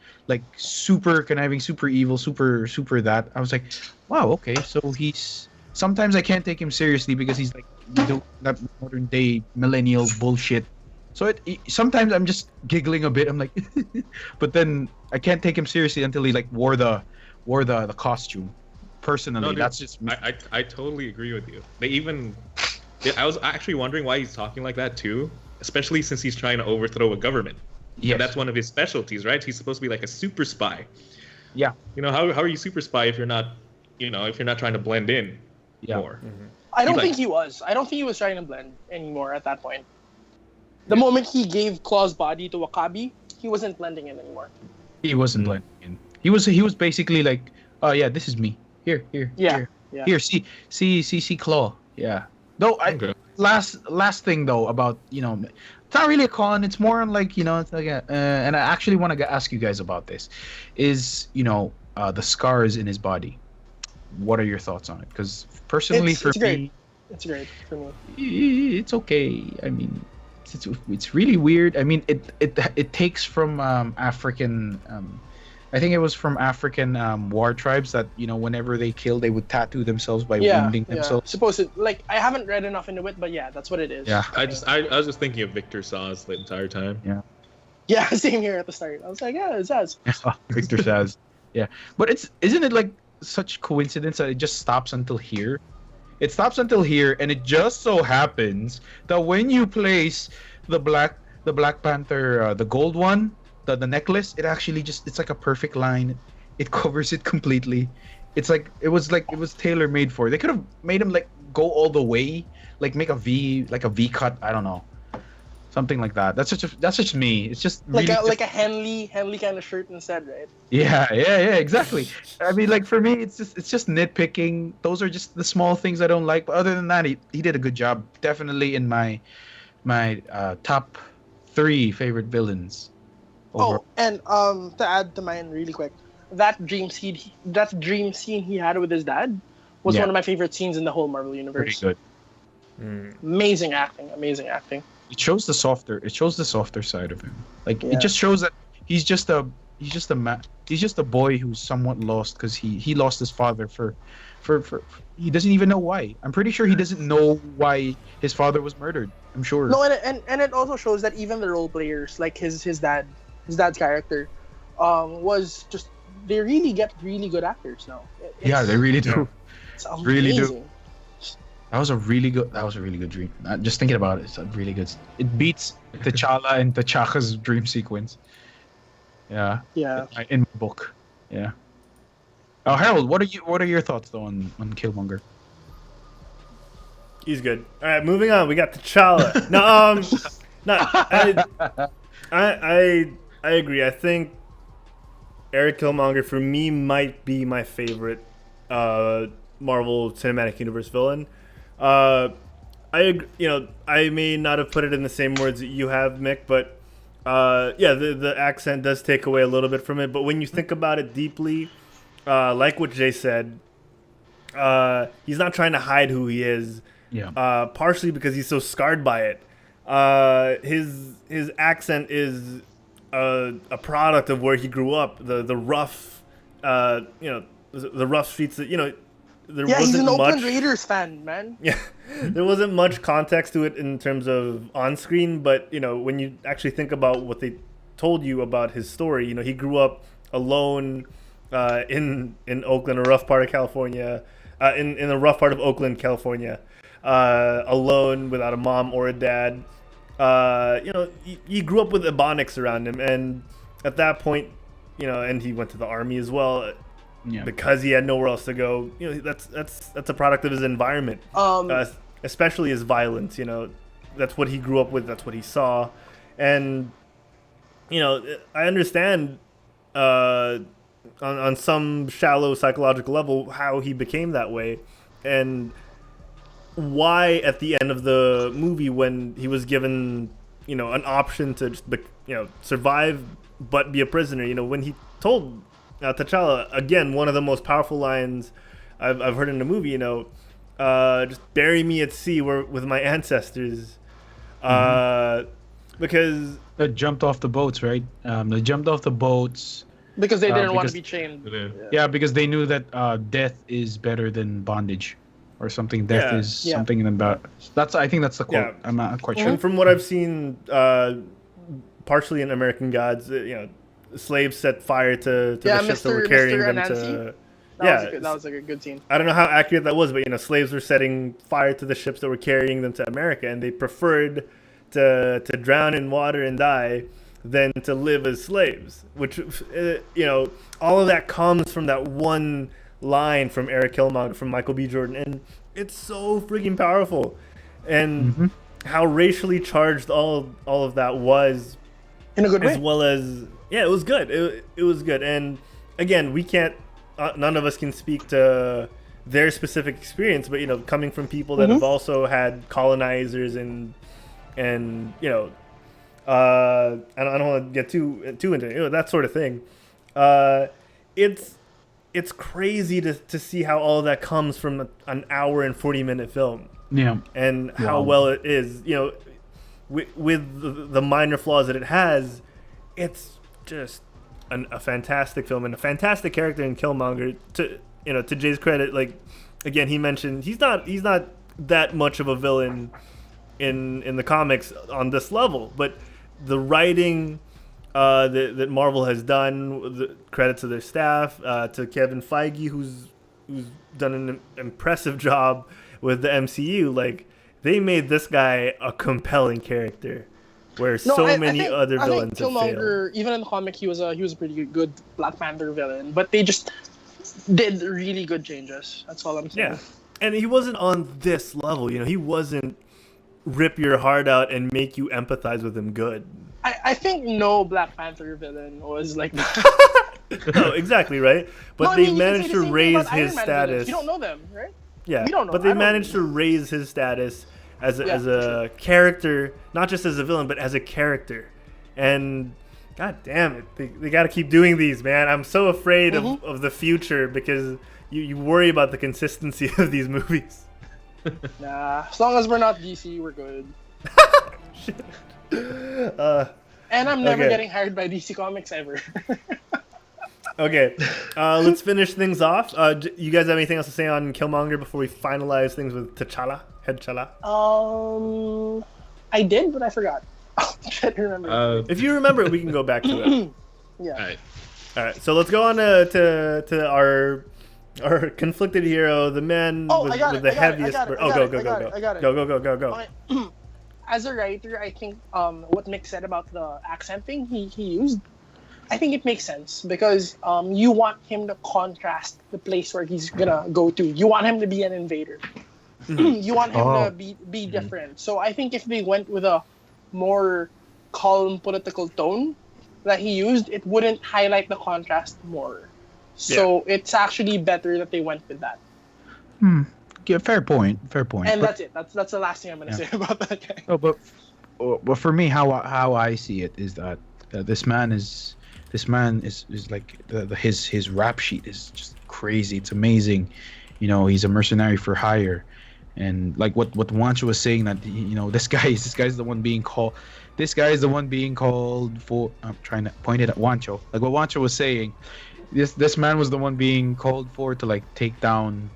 J: super conniving, super evil, super that. I was like, wow, okay, so he's. Sometimes I can't take him seriously because he's like that modern day millennial bullshit. So sometimes I'm just giggling a bit. I'm like, but then I can't take him seriously until he like wore the costume. Personally,
I: no, dude,
J: that's just me.
I: I totally agree with you. I was actually wondering why he's talking like that too, especially since he's trying to overthrow a government. Yeah, that's one of his specialties, right? He's supposed to be like a super spy.
J: Yeah.
I: How are you super spy if you're not trying to blend in more?
J: Mm-hmm.
G: I don't think he was. I don't think he was trying to blend anymore at that point. The moment he gave Claw's body to Wakabi, he wasn't blending in anymore.
J: He wasn't blending in. He was basically like, oh yeah, this is me. Here.
G: Yeah.
J: Here, see Claw. Yeah. Though last thing though about it's not really a con. It's more on like it's like and I actually want to ask you guys about this, is the scars in his body. What are your thoughts on it? Because personally,
G: it's great for me.
J: It's okay. I mean, it's really weird. I mean, it takes from African. I think it was from African war tribes that whenever they kill, they would tattoo themselves by wounding themselves.
G: Supposedly, like I haven't read enough into it, but yeah, that's what it is.
J: Yeah.
I: I was just thinking of Victor Saws the entire time.
J: Yeah.
G: Yeah, same here at the start. I was like, yeah, it says.
J: Victor says. Yeah, but isn't it like such coincidence that it just stops until here? It stops until here, and it just so happens that when you place the Black Panther, the gold one, the necklace, it actually it's like a perfect line. It covers it completely. It's like it was tailor made for it. They could have made him like go all the way, like make a V cut. I don't know, something like that. That's just me. It's just
G: like
J: really
G: a Henley kind of shirt instead, right?
J: Yeah, exactly. I mean, like for me, it's just nitpicking. Those are just the small things I don't like. But other than that, he did a good job. Definitely in my top 3 favorite villains.
G: Oh, and to add to mine really quick, that dream scene he had with his dad was one of my favorite scenes in the whole Marvel universe.
J: Pretty good.
G: Amazing acting.
J: It shows the softer side of him. Like it just shows that he's just a boy who's somewhat lost because he lost his father for he doesn't even know why. I'm pretty sure he doesn't know why his father was murdered. I'm sure.
G: No, and it also shows that even the role players, like his dad's character, was just they really get really good actors now.
J: They really do.
G: It's
J: really
G: amazing.
J: do. That was a really good dream. Just thinking about it, it's a really good. It beats T'Challa and T'Chaka's dream sequence. Yeah.
G: Yeah.
J: In my book. Yeah. Oh, Harold, what are your thoughts though on Killmonger?
B: He's good. All right, moving on. We got T'Challa. I agree. I think Eric Killmonger for me might be my favorite Marvel Cinematic Universe villain. I may not have put it in the same words that you have, Mick, but the accent does take away a little bit from it. But when you think about it deeply, like what Jay said, he's not trying to hide who he is.
J: Yeah.
B: Partially because he's so scarred by it. His accent is a product of where he grew up. The rough, the rough streets that there
G: Yeah, he's
B: wasn't
G: an
B: much.
G: Oakland Raiders fan, man.
B: Yeah, there wasn't much context to it in terms of on screen, but when you actually think about what they told you about his story, he grew up alone in Oakland, a rough part of California, in a rough part of Oakland, California, alone without a mom or a dad. He grew up with Ebonics around him, and at that point, and he went to the army as well.
J: Yeah.
B: Because he had nowhere else to go, that's a product of his environment, especially his violence. That's what he grew up with. That's what he saw, and I understand on some shallow psychological level how he became that way, and why at the end of the movie when he was given an option to just survive but be a prisoner. When he told T'Challa, again, one of the most powerful lines I've heard in the movie, just bury me at sea with my ancestors. Because
J: They jumped off the boats, right? They jumped off the boats.
G: Because they didn't want to
J: because-
G: be chained.
J: Yeah, because they knew that death is better than bondage. Or something. Death
B: Yeah.
J: is something about. I think that's the quote.
B: Yeah.
J: I'm not quite sure.
B: and from what I've seen, partially in American Gods, slaves set fire to
G: Yeah,
B: the ships that were
G: Mr.
B: carrying them
G: Anansi.
B: to.
G: That was like a good scene.
B: I don't know how accurate that was, but slaves were setting fire to the ships that were carrying them to America, and they preferred to drown in water and die than to live as slaves. Which all of that comes from that one line from Eric Killmonger, from Michael B. Jordan, and it's so freaking powerful. And how racially charged all of that was,
G: In a good
B: as
G: way.
B: well as it was good. It was good, and again, we can't. None of us can speak to their specific experience, but coming from people that have also had colonizers and I don't want to get too into that sort of thing. It's crazy to see how all of that comes from an hour and 40-minute film.
J: Yeah.
B: And how well it is. With the minor flaws that it has, it's just a fantastic film and a fantastic character in Killmonger. To Jay's credit, like again, he mentioned he's not that much of a villain in the comics on this level, but the writing that Marvel has done, the credit to their staff, to Kevin Feige, who's done an impressive job with the MCU. Like, they made this guy a compelling character, where many other villains have failed.
G: Killmonger, even in the comic, he was a pretty good Black Panther villain, but they just did really good changes. That's all I'm saying.
B: Yeah, and he wasn't on this level. He wasn't rip your heart out and make you empathize with him good.
G: I think no Black Panther villain was like that.
B: No, exactly, right? But
G: No,
B: they
G: you can say
B: managed
G: the
B: to
G: same thing
B: raise
G: about Iron
B: his
G: Man
B: status.
G: villains. You don't know them, right?
B: Yeah,
G: We don't know.
B: but
G: I
B: they
G: don't
B: managed
G: know.
B: to raise his status as a character, not just as a villain, but as a character. And god damn it, they got to keep doing these, man. I'm so afraid of the future because you worry about the consistency of these movies.
G: Nah, as long as we're not DC, we're good. And I'm never
B: okay.
G: getting hired by DC Comics ever.
B: Okay, let's finish things off. You guys have anything else to say on Killmonger before we finalize things with T'Challa?
G: I did, but I forgot. I can't remember.
B: If you remember it, we can go back to it.
G: Yeah.
B: All right. So let's go on to our conflicted hero, the man with the heaviest. Go.
G: I got it.
B: Go.
G: Okay. As a writer, I think what Mick said about the accent thing he used, I think it makes sense because you want him to contrast the place where he's gonna go to. You want him to be an invader. You want him to be different. So I think if they went with a more calm political tone that he used, it wouldn't highlight the contrast more. So it's actually better that they went with that.
J: Yeah, fair point.
G: And that's it. That's the last thing I'm gonna say about that guy.
J: Oh, but for me, how I see it is that this man is like his rap sheet is just crazy. It's amazing. He's a mercenary for hire, And like what Juancho was saying, that this guy's the one being called. This guy is the one being called for. I'm trying to point it at Juancho. Like what Juancho was saying, this man was the one being called for to like take down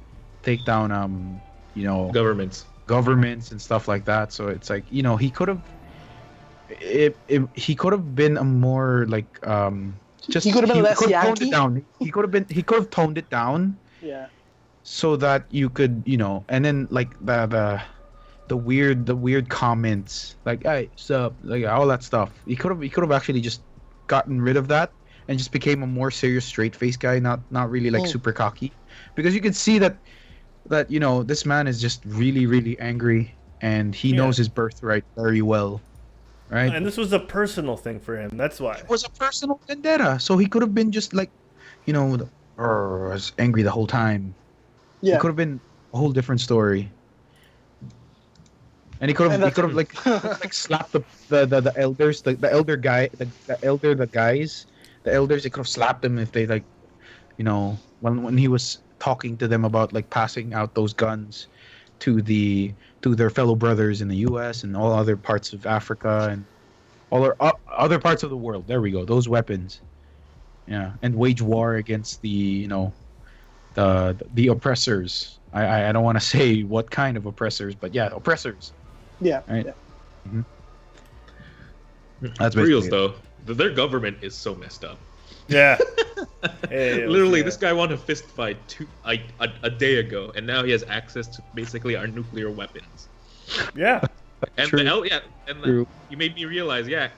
J: governments and stuff like that. So it's like he could have. He could have been a more like just
G: he could have been less
J: toned it
G: Yankee.
J: down. He could have toned it down.
G: Yeah.
J: So that you could, and then like the weird comments, like "Hey, sup," like all that stuff. He could have actually just gotten rid of that and just became a more serious, straight-faced guy, not really like super cocky, because you could see that this man is just really, really angry, and he knows his birthright very well, right?
B: And this was a personal thing for him. That's why.
J: It was a personal vendetta, so he could have been just like, I was angry the whole time.
G: Yeah.
J: It could have been a whole different story. And he could have like slapped the elders, the elders. They could have slapped them if they like, when he was talking to them about like passing out those guns to their fellow brothers in the U.S. and all other parts of Africa and all other parts of the world. There we go. Those weapons. Yeah, and wage war against the the oppressors. I don't want to say what kind of oppressors, but yeah, oppressors.
G: Yeah.
J: Right.
G: Yeah.
J: Mm-hmm. That's
I: Reals
J: basically
I: though. Their government is so messed up.
B: Yeah.
I: Literally, this guy won a fist fight a day ago, and now he has access to basically our nuclear weapons.
B: Yeah.
I: And
J: True. True.
I: You made me realize, that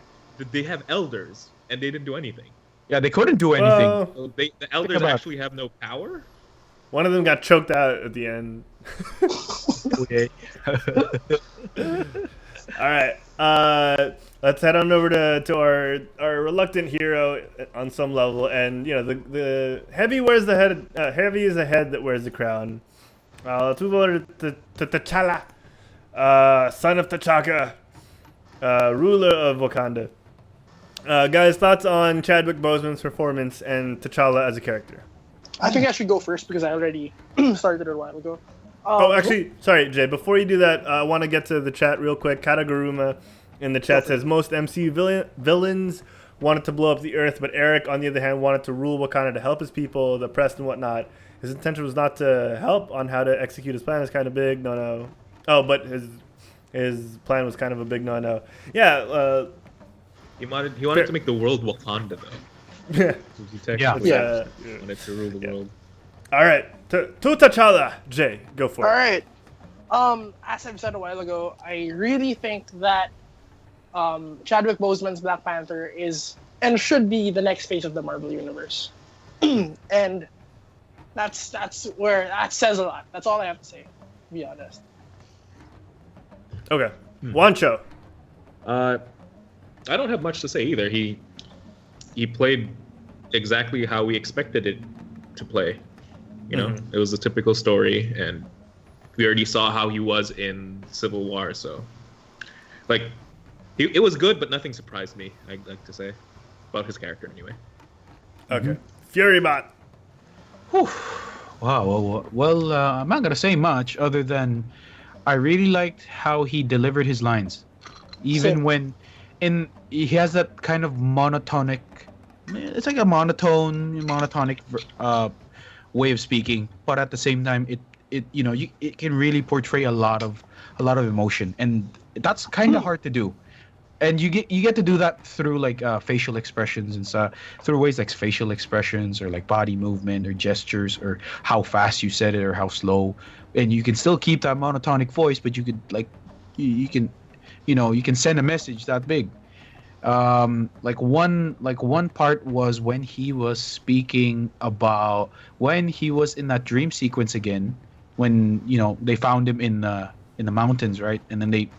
I: they have elders, and they didn't do anything.
J: Yeah, they couldn't do anything.
B: Well,
I: So the elders actually have no power.
B: one of them got choked out at the end.
J: Okay.
B: All right. Let's head on over to our reluctant hero on some level, and the heavy wears the head. Heavy is the head that wears the crown. Let's move over to T'Challa, son of T'Chaka, ruler of Wakanda. Guys, thoughts on Chadwick Boseman's performance and T'Challa as a character?
G: I think I should go first because I already started it a while ago.
B: Actually, sorry, Jay. Before you do that, I want to get to the chat real quick. Kataguruma in the chat says most MCU villains wanted to blow up the Earth, but Eric, on the other hand, wanted to rule Wakanda to help his people, the oppressed and whatnot. His intention was not to help. On how to execute his plan is kind of big. No. Oh, but his plan was kind of a big no. Yeah.
I: He wanted to make the world Wakanda though.
B: Yeah.
I: He technically
G: Yeah.
I: wanted to rule the world.
B: All right. To T'Challa, Jay, go for
G: All
B: it.
G: right. As I've said a while ago, I really think that Chadwick Boseman's Black Panther is and should be the next phase of the Marvel Universe. And that says a lot. That's all I have to say, to be honest.
B: Okay. Juancho.
I: I don't have much to say either. He played exactly how we expected it to play. It was a typical story, and we already saw how he was in Civil War. So, like, it was good, but nothing surprised me. I'd like to say about his character anyway.
B: Okay. Furybot.
J: Wow. Well, I'm not gonna say much other than I really liked how he delivered his lines, even when he has that kind of monotonic. It's like a monotonic way of speaking, but at the same time, it can really portray a lot of emotion, and that's kind of hard to do. And you get to do that through like facial expressions and stuff, through ways like facial expressions or like body movement or gestures or how fast you said it or how slow, and you can still keep that monotonic voice, but you could like you can send a message that big. Like one part was when he was speaking about when he was in that dream sequence again, when they found him in the mountains, right, and then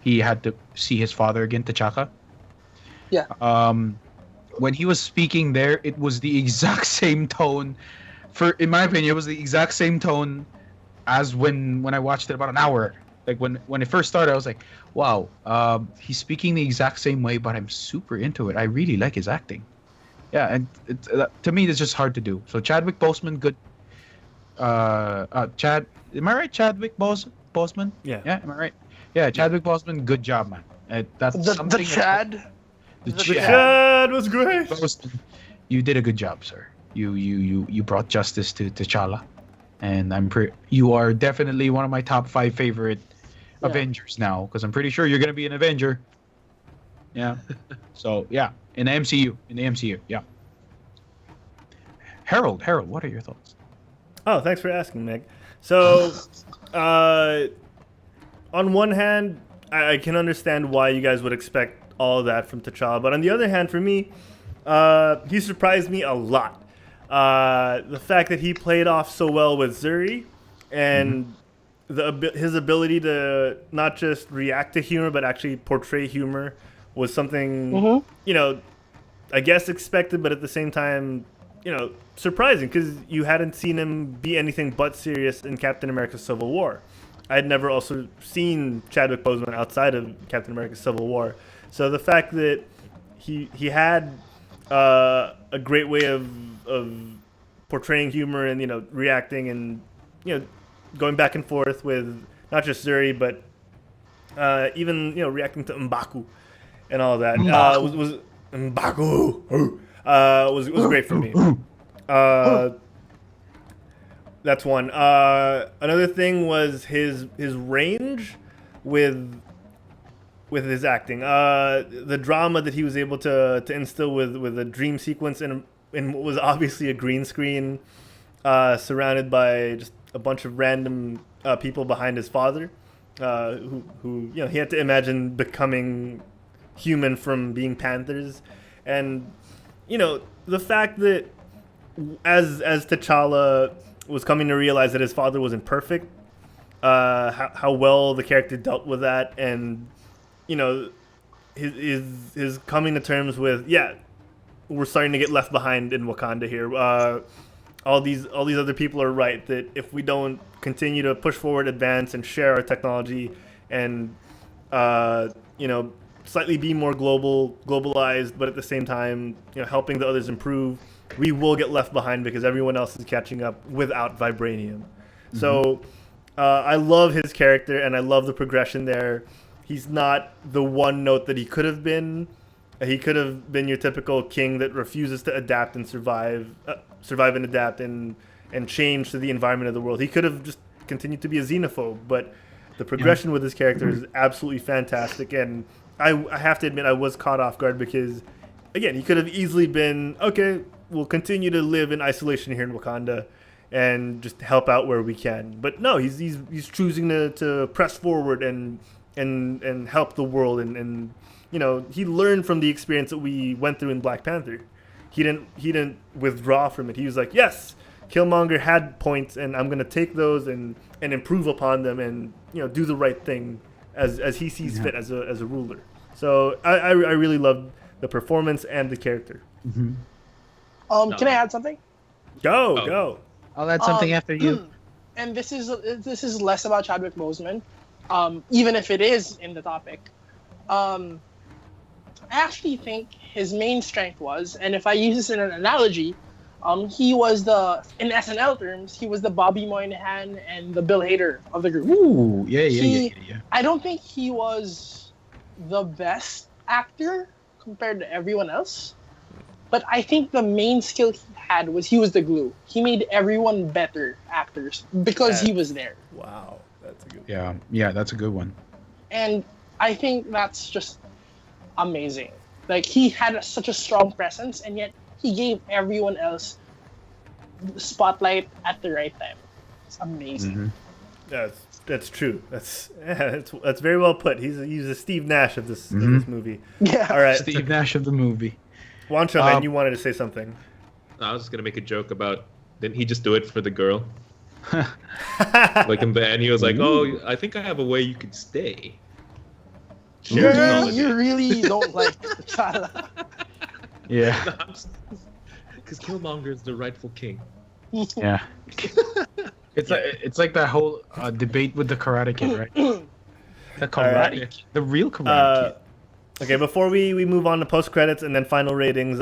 J: he had to see his father again, T'Chaka.
G: Yeah.
J: When he was speaking there, it was the exact same tone. In my opinion, it was the exact same tone as when I watched it about an hour. Like when it first started, I was like, wow, he's speaking the exact same way, but I'm super into it. I really like his acting. Yeah, and to me, it's just hard to do. So Chadwick Boseman, good. Am I right? Chadwick Boseman? Boseman.
B: Yeah.
J: Yeah, am I right? Yeah, Chadwick Boseman. Good job, man. That's
G: The
J: something.
G: Chad.
J: The
G: the
J: Chad.
B: Chad was great.
J: Boseman, you did a good job, sir. You brought justice to T'Challa, and you are definitely one of my top 5 favorite Avengers now, because I'm pretty sure you're gonna be an Avenger. Yeah. So yeah, in the MCU, yeah. Harold, what are your thoughts?
B: Oh, thanks for asking, Meg. So, on one hand, I can understand why you guys would expect all of that from T'Challa, but on the other hand, for me, he surprised me a lot. The fact that he played off so well with Zuri, and his ability to not just react to humor, but actually portray humor was something, I guess expected, but at the same time, surprising, because you hadn't seen him be anything but serious in Captain America Civil War. I had never also seen Chadwick Boseman outside of Captain America Civil War. So the fact that he had a great way of portraying humor and, reacting and, going back and forth with not just Zuri, but even, reacting to M'Baku and all that was M'Baku. Was great for me. That's one. Another thing was his range with his acting. The drama that he was able to instill with a dream sequence in what was obviously a green screen, surrounded by just a bunch of random people behind his father, who he had to imagine becoming human from being Panthers, and the fact that as T'Challa was coming to realize that his father wasn't perfect, how well the character dealt with that, and his coming to terms with, we're starting to get left behind in Wakanda here. All these other people are right, that if we don't continue to push forward, advance, and share our technology, and slightly be more globalized, but at the same time, helping the others improve, we will get left behind because everyone else is catching up without vibranium. Mm-hmm. So I love his character, and I love the progression there. He's not the one note that he could have been. He could have been your typical king that refuses to adapt and survive and adapt and change to the environment of the world. He could have just continued to be a xenophobe, but the progression with his character is absolutely fantastic, and I have to admit I was caught off guard because, again, he could have easily been, okay, we'll continue to live in isolation here in Wakanda and just help out where we can. But no, he's choosing to press forward and help the world, and he learned from the experience that we went through in Black Panther. He didn't withdraw from it. He was like, yes, Killmonger had points, and I'm gonna take those and improve upon them, and do the right thing as he sees fit as a ruler. So I really loved the performance and the character.
J: Mm-hmm.
G: Can I add something?
B: Go.
J: I'll add something after you.
G: And this is less about Chadwick Boseman, even if it is in the topic. I actually think his main strength was, and if I use this in an analogy, he was in SNL terms, he was the Bobby Moynihan and the Bill Hader of the group.
J: Ooh, yeah.
G: I don't think he was the best actor compared to everyone else, but I think the main skill he had was he was the glue. He made everyone better actors because he was there.
B: Wow, that's a good one.
J: Yeah, that's a good one.
G: And I think that's just amazing. Like, he had such a strong presence, and yet he gave everyone else the spotlight at the right time. It's amazing.
J: Mm-hmm.
B: That's true. That's very well put. He's a Steve Nash of this movie.
G: Yeah.
B: All right,
J: Steve Nash of the movie.
B: Juancho, man, you wanted to say something.
I: I was just gonna make a joke about, didn't he just do it for the girl? Like in the end, he was like, "Oh, I think I have a way you could stay."
G: You really don't like T'Challa.
J: Yeah.
I: Because Killmonger is the rightful king.
J: Yeah. It's like that whole debate with the Karate Kid, right? The Karate Kid. The real Karate Kid.
B: Okay, before we move on to post credits and then final ratings,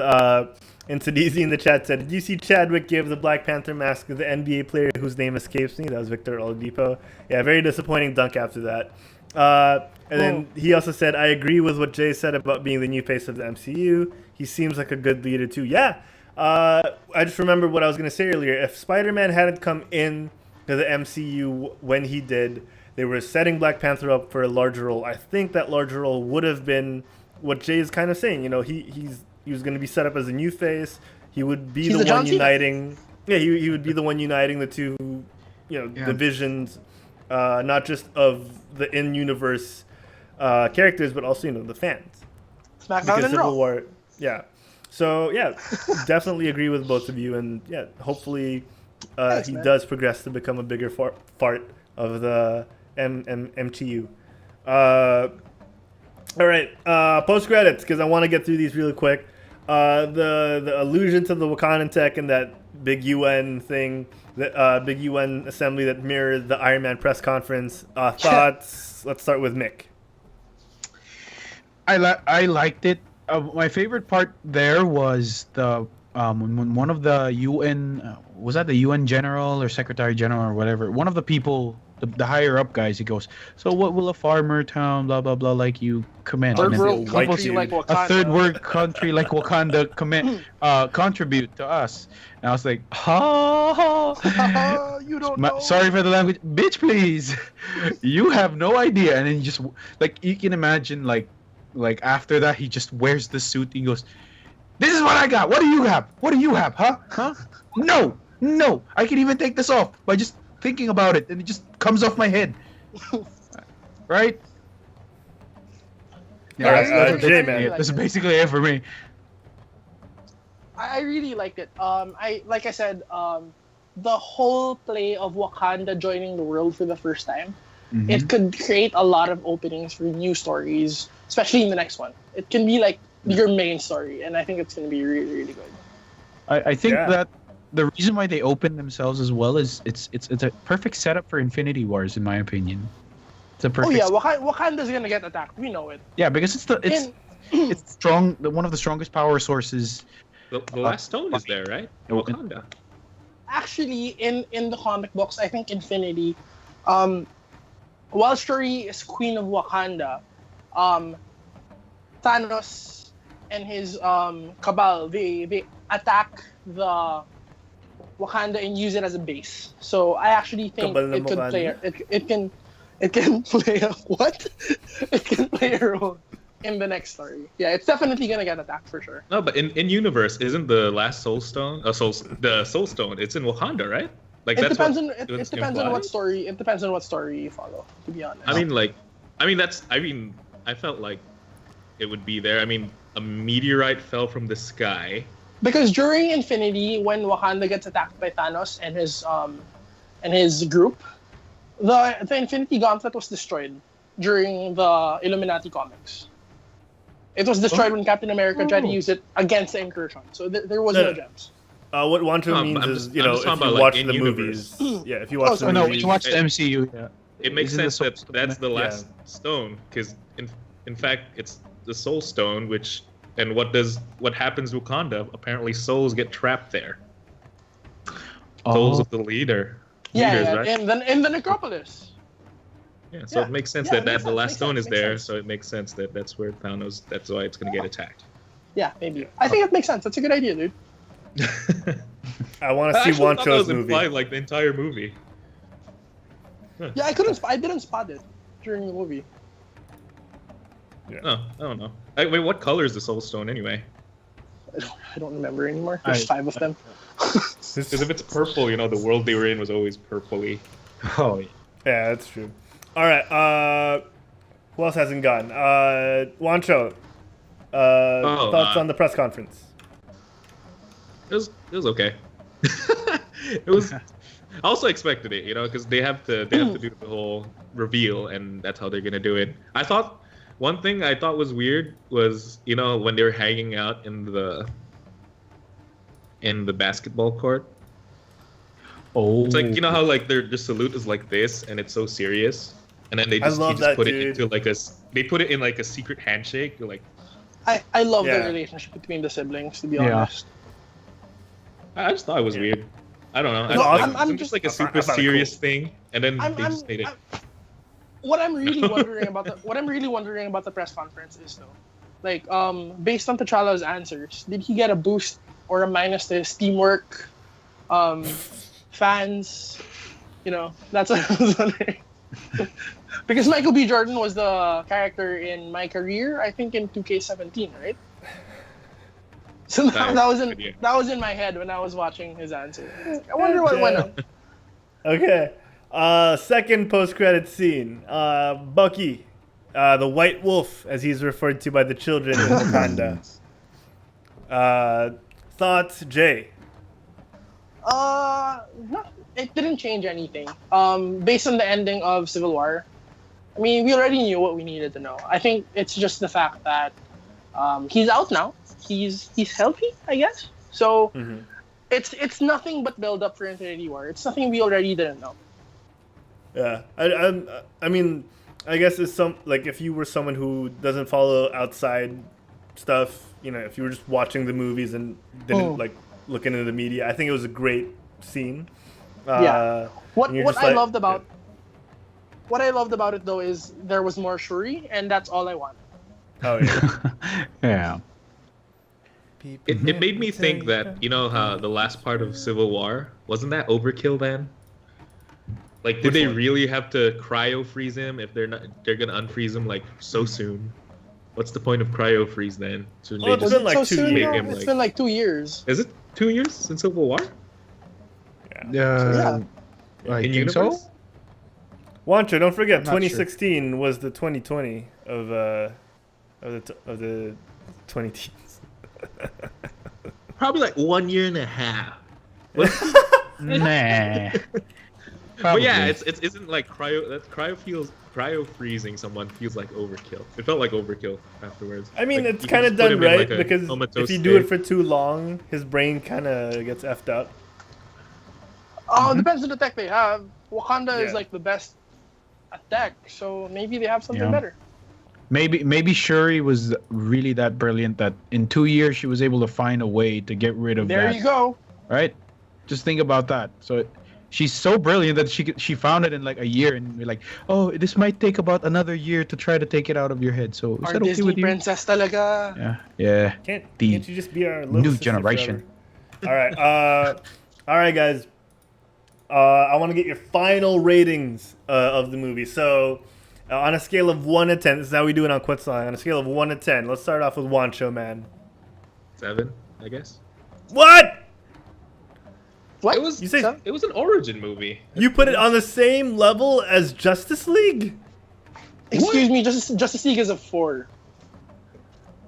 B: And Tadezi in the chat said, "Did you see Chadwick give the Black Panther mask to the NBA player whose name escapes me?" That was Victor Oladipo. Yeah, very disappointing dunk after that. And then he also said, "I agree with what Jay said about being the new face of the MCU. He seems like a good leader too." Yeah. I just remembered what I was going to say earlier. If Spider-Man hadn't come in to the MCU when he did, they were setting Black Panther up for a larger role. I think that larger role would have been what Jay is kind of saying. You know, he was going to be set up as a new face. He would be the one uniting. Yeah, he would be the one uniting the two, divisions, not just of the in-universe characters, but also the fans.
G: SmackDown and Raw.
B: War, yeah. So yeah, definitely agree with both of you, and yeah, hopefully he does progress to become a bigger part of the MTU. All right, post credits, because I want to get through these really quick. The allusion to the Wakandan tech and that big UN thing, that big UN assembly that mirrored the Iron Man press conference. Thoughts? Let's start with Mick.
J: I liked it. My favorite part there was the when one of the UN was that the UN general or secretary general or whatever, one of the people, the higher up guys, he goes, "So what will a farmer town blah blah blah like you command?"
G: Third world country like Wakanda.
J: A third world country like Wakanda contribute to us. And I was like,
G: you don't know.
J: Sorry for the language, bitch. Please, you have no idea. And then you just you can imagine like after that he just wears the suit. He goes, "This is what I got. What do you have? What do you have? Huh? No. I can even take this off by just thinking about it, and it just comes off my head." Right?
B: Yeah, Jay, man.
J: This is basically it for me.
G: I really liked it. Like I said, the whole play of Wakanda joining the world for the first time, it could create a lot of openings for new stories, especially in the next one. It can be like your main story, and I think it's going to be really, really good.
J: I think that the reason why they open themselves as well is it's a perfect setup for Infinity Wars, in my opinion. It's a perfect.
G: Oh yeah, Wakanda's going to get attacked. We know it.
J: Yeah, because it's strong. One of the strongest power sources.
I: The last stone is there, right? Wakanda.
G: Actually, in the comic books, I think Infinity, while Shuri is Queen of Wakanda, Thanos and his cabal, they attack the Wakanda and use it as a base. So I actually think it could play. It can play a what? It can play a role in the next story. Yeah, it's definitely gonna get attacked for sure.
I: No, but in universe, isn't the last Soul Stone? The Soul Stone. It's in Wakanda, right? Like
G: it depends on what story. It depends on what story you follow. To be honest.
I: I felt like it would be there. I mean, a meteorite fell from the sky.
G: Because during Infinity, when Wakanda gets attacked by Thanos and his group, the Infinity Gauntlet was destroyed during the Illuminati comics. It was destroyed when Captain America tried to use it against the Incursion. So there was no gems.
B: What Juancho means is, if you watch the movies, if you watch the movies.
J: No, you watch the MCU. Yeah.
I: It makes sense that that's the last stone, because in fact it's the Soul Stone, what happens to Wakanda? Apparently souls get trapped there. Souls of the leaders, right?
G: in the necropolis.
I: Yeah, so it makes sense that the last stone is there, so it makes sense that that's where Thanos, that's why it's going to get attacked.
G: Yeah, maybe. I think it makes sense. That's a good idea, dude.
B: I want to see Juancho's movie.
I: Implied, like the entire movie.
G: Huh. Yeah, I didn't spot it during the movie.
I: Yeah. Oh, I don't know. Wait, what color is the Soul Stone anyway?
G: I don't remember anymore. There's 5 of them.
I: Because if it's purple, the world they were in was always purpley.
J: Oh,
B: yeah, that's true. All right. Who else hasn't gone? Juancho. Thoughts on the press conference?
I: It was okay. It was. I also expected it, because they have to do the whole reveal, and that's how they're gonna do it. I thought one thing I thought was weird was when they were hanging out in the basketball court.
J: Oh.
I: It's like how like their salute is like this, and it's so serious. And then they just put it into they put it in like a secret handshake. You're like,
G: I love the relationship between the siblings, to be honest.
I: I just thought it was weird. I don't know.
B: No,
I: I'm just like a super serious thing, and then they just made it.
G: What I'm really wondering about the press conference is though, like based on T'Challa's answers, did he get a boost or a minus to his teamwork? Fans, that's what I was wondering. Because Michael B. Jordan was the character in My Career, I think in 2K17, right? So that was in my head when I was watching his answer. I wonder what went on.
B: Okay. Second post-credit scene. Bucky, the White Wolf, as he's referred to by the children in Wakanda. Thoughts, Jay?
G: No, it didn't change anything. Based on the ending of Civil War, I mean, we already knew what we needed to know. I think it's just the fact that he's out now. He's healthy, I guess. So it's nothing but build up for Infinity War. It's something we already didn't know.
B: Yeah, I mean, I guess it's if you were someone who doesn't follow outside stuff, if you were just watching the movies and didn't look into the media, I think it was a great scene.
G: What I loved about it though is there was more Shuri, and that's all I wanted.
B: Oh yeah.
J: Yeah.
I: It made me think that how the last part of Civil War wasn't that overkill then? Like, did they really have to cryo freeze him if they're gonna unfreeze him so soon? What's the point of cryo freeze then? So
B: Well, it's been like 2 years.
G: It's been like 2 years.
I: Is it 2 years since Civil War?
J: Yeah. I
I: In
J: think
I: universe?
J: so.
B: Juancho, don't forget,
J: I'm not
B: 2016 was the 2020 of the 20 teens.
I: Probably like 1 year and a half.
J: Nah.
I: But yeah, it isn't like cryo freezing someone feels like overkill. It felt like overkill afterwards.
B: I mean,
I: Like,
B: it's
I: you can
B: kind of
I: just put
B: done
I: him in,
B: right
I: like, a
B: because
I: comatose
B: if you do it
I: state.
B: for too long, his brain kind of gets effed up.
G: Oh, depends on the tech they have. Wakanda is
B: Yeah.
G: like the best at tech, so maybe they have something
J: Yeah.
G: better.
J: Maybe Shuri was really that brilliant that in 2 years she was able to find a way to get rid of
G: There
J: that.
G: you go.
J: Right? Just think about that. So she's so brilliant that she found it in like a year, and we're like, oh, this might take about another year to try to take it out of your head. So is
G: Our
J: that okay
G: Disney
J: with you?
G: princess talaga.
J: Yeah.
B: Can't
J: The
B: you just be our little
J: new
B: sister
J: generation.
B: forever? All right, guys. I want to get your final ratings of the movie. So, on a scale of 1 to 10, this is how we do it on Quit Stalling. On a scale of 1 to 10, let's start off with Juancho, man.
I: 7, I guess.
B: What?
G: What?
I: It was
B: You say-
I: it was an origin movie.
B: You put it on the same level as Justice League?
G: Excuse me, Justice League is a 4.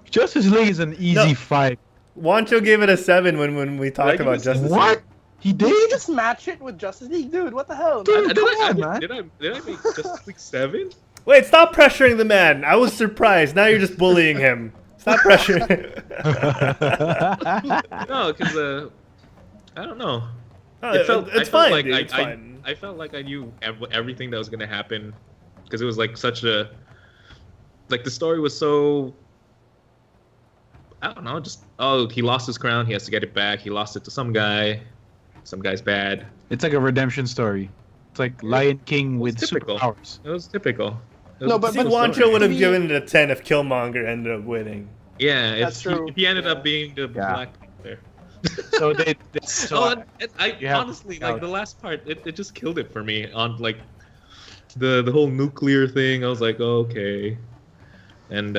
J: Justice League is an easy
B: No.
J: 5.
B: Juancho gave it a 7 when we talked
I: give
B: about
I: it a
B: Justice
J: What?
B: League.
J: He
G: Did
J: did?
G: you just match it with Justice League? Dude, what the hell?
J: Dude,
I: Did
J: come
I: I
J: on, man.
I: make Justice League 7?
B: Wait, stop pressuring the man. I was surprised. Now you're just bullying him. Stop pressuring him.
I: No, because I don't know.
B: No,
I: It's
B: fine, dude. It's
I: I
B: fine.
I: felt like I knew everything that was gonna happen because it was like such a the story was so. I don't know, just he lost his crown, he has to get it back. He lost it to some guy. Some guy's bad.
J: It's like a redemption story. It's like Lion King with
I: typical.
J: superpowers.
I: It was typical. It
G: No,
I: was a
G: but-
B: See,
I: typical
B: Juancho
I: story.
B: would have
G: Maybe-
B: given it a 10 if Killmonger ended up winning.
I: Yeah,
G: That's true.
I: if he ended
G: Yeah.
I: up being the
J: Yeah.
I: Black Panther.
J: So they so
I: Oh, I
J: you have-
I: honestly like the last part. It just killed it for me on like the whole nuclear thing. I was like, oh, okay, and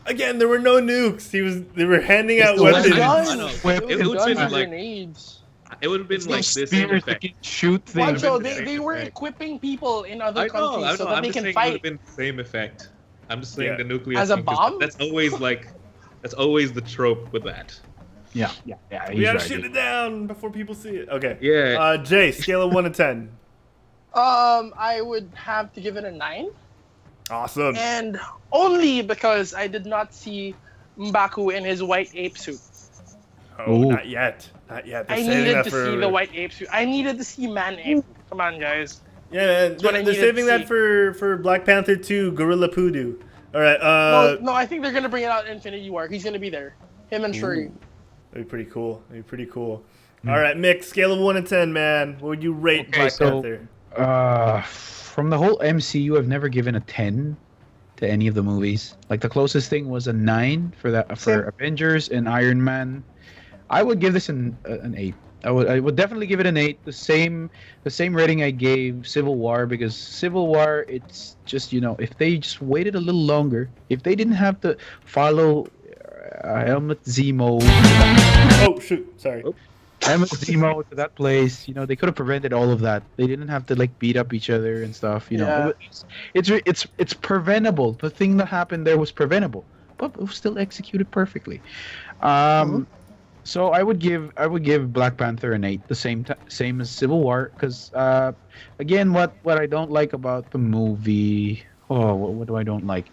B: Again, there were no nukes. They were handing out
I: the
B: weapons.
I: weapon.
G: Guns.
I: I know.
J: Whip.
G: It
I: It
G: was
I: would've
G: guns
I: been
G: and
I: like-
G: grenades.
I: it would have been like
J: those
I: this in
J: spears that
I: effect.
J: can shoot things.
G: Juancho,
I: been
G: they were
I: effect.
G: equipping people in other
I: I
G: countries
I: know.
G: so that
I: I'm
G: they
I: just
G: can
I: saying it would
G: fight.
I: have been the same effect. I'm just saying
B: Yeah.
I: the nuclear
G: As a
I: thing, 'cause
G: bomb?
I: That's always the trope with that.
J: Yeah.
B: We
J: he's
B: gotta
J: right.
B: shoot it down before people see it. Okay.
I: Yeah.
B: Jay, scale of 1 to 10.
G: I would have to give it a 9.
B: Awesome.
G: And only because I did not see M'Baku in his white ape suit.
B: Oh,
J: Ooh.
B: not yet. Not yet. They're
G: I
B: saving
G: needed
B: that
G: to
B: for...
G: see the white ape suit. I needed to see man ape. Come on, guys.
B: Yeah, man.
G: what I
B: They're
G: needed
B: saving
G: to
B: that
G: see.
B: for Black Panther 2, Gorilla Poodoo. All right.
G: No, I think they're gonna bring it out in Infinity War. He's gonna be there. Him and Shuri.
B: That'd be pretty cool. All right, Mick, scale of 1 to 10, man. What would you rate Black Panther?
J: From the whole MCU, I've never given a 10 to any of the movies. Like the closest thing was a 9 for Avengers and Iron Man. I would give this an 8. I would definitely give it an 8. The same rating I gave Civil War, because Civil War, it's just, if they just waited a little longer, if they didn't have to follow Helmut Zemo.
B: Oh shoot, sorry.
J: Helmut Zemo to that place, they could have prevented all of that. They didn't have to beat up each other and stuff. It's preventable. The thing that happened there was preventable, but it was still executed perfectly. So I would give Black Panther an 8, the same as Civil War, because again, what I don't like about the movie. What do I don't like?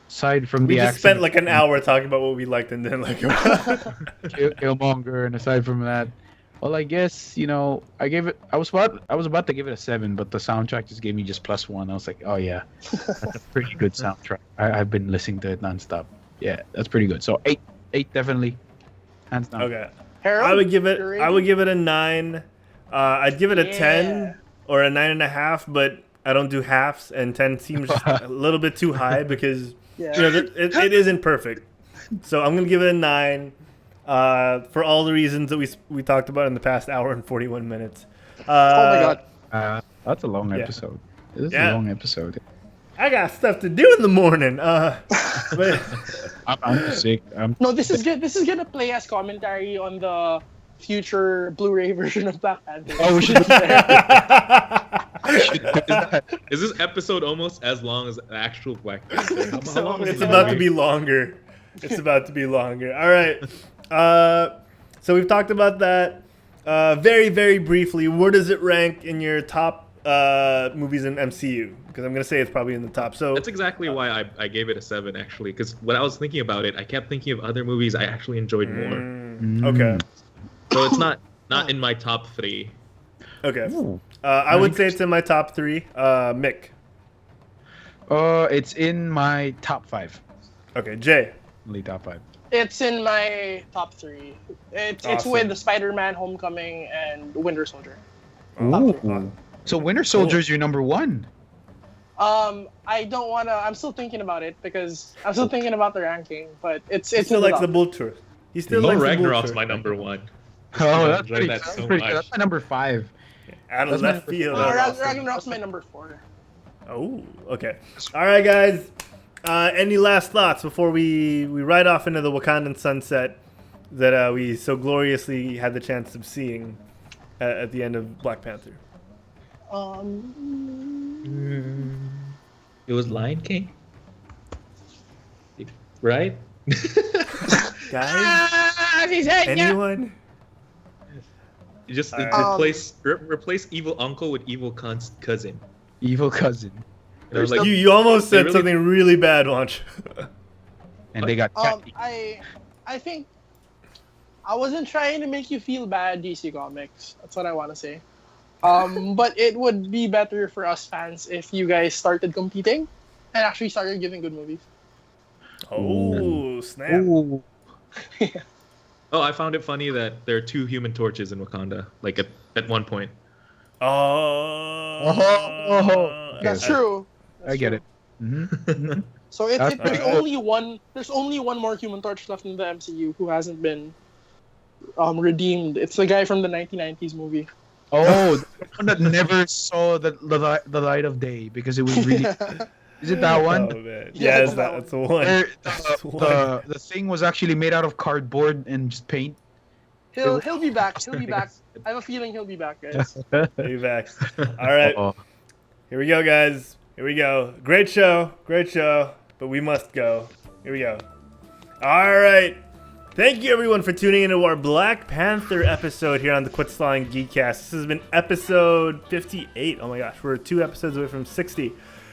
J: Aside from
B: we
J: the
B: just spent an hour talking about what we liked and didn't like.
J: Killmonger, and aside from that, well, I guess I gave it. I was about to give it a 7, but the soundtrack just gave me just +1. I was like, oh yeah, that's a pretty good soundtrack. I've been listening to it nonstop. Yeah, that's pretty good. So 8 definitely. Hands down.
B: Okay.
G: Harold,
B: I would give it a 9. I'd give it a 10 or a 9.5, but I don't do halves, and 10 seems just a little bit too high because it isn't perfect. So I'm gonna give it a 9 for all the reasons that we talked about in the past hour and 41 minutes.
G: Oh my god.
J: That's a long episode. This is a long episode.
B: I got stuff to do in the morning. But
J: I'm sick.
G: No, this is good. This is gonna play as commentary on the future Blu-ray version of Black Panther.
J: Oh, we should do that.
I: Is this episode almost as long as the actual Black Panther? How long is
B: it's
I: this
B: about
I: movie?
B: to be longer. It's about to be longer. All right. So we've talked about that. Very, very briefly, where does it rank in your top movies in MCU? Because I'm going to say it's probably in the top. So
I: that's exactly why I gave it a 7, actually. Because when I was thinking about it, I kept thinking of other movies I actually enjoyed more.
B: Okay.
I: So it's not in my top 3.
B: Okay. I would say it's in my top 3. Mick.
J: It's in my top 5.
B: Okay, Jay.
J: Only top 5.
G: It's in my top 3. It's with the Spider-Man: Homecoming and Winter Soldier.
J: Ooh. So Winter Soldier is your number 1.
G: I don't wanna. I'm still thinking about it because I'm still thinking about the ranking, but it's
B: still likes the bull tour. He still likes
I: Ragnarok's
B: the
I: my number 1.
J: Oh, that's
I: enjoyed
J: pretty,
I: that
J: that's
I: so
J: pretty
I: much.
J: good. That's my number 5.
B: Out of left field.
G: Ragnarok's my number 4.
B: Oh, okay. All right, guys. Any last thoughts before we ride off into the Wakandan sunset that we so gloriously had the chance of seeing at the end of Black Panther?
I: It was Lion King, right?
B: Guys, anyone?
I: You just replace evil uncle with evil cousin.
J: Evil cousin.
I: Like,
B: You almost said something really bad, Juancho.
J: And they got
G: I think I wasn't trying to make you feel bad, DC Comics. That's what I want to say. But it would be better for us fans if you guys started competing and actually started giving good movies.
B: Oh, snap.
J: Ooh.
I: Oh, I found it funny that there are 2 Human Torches in Wakanda, like at one point.
G: That's true.
J: I get it. Mm-hmm.
G: So there's only one more Human Torch left in the MCU who hasn't been redeemed. It's the guy from the 1990s movie.
J: Oh, the one that never saw the light of day because it was really. Is it that one?
B: Oh, man. Yeah, that's the one.
J: The thing was actually made out of cardboard and just paint.
G: He'll be back. He'll be back. I have a feeling he'll be back, guys.
B: He'll be back. All right. Here we go, guys. Here we go. Great show. But we must go. Here we go. All right. Thank you, everyone, for tuning into our Black Panther episode here on the Quit Stalling Geekcast. This has been episode 58. Oh, my gosh. We're 2 episodes away from 60.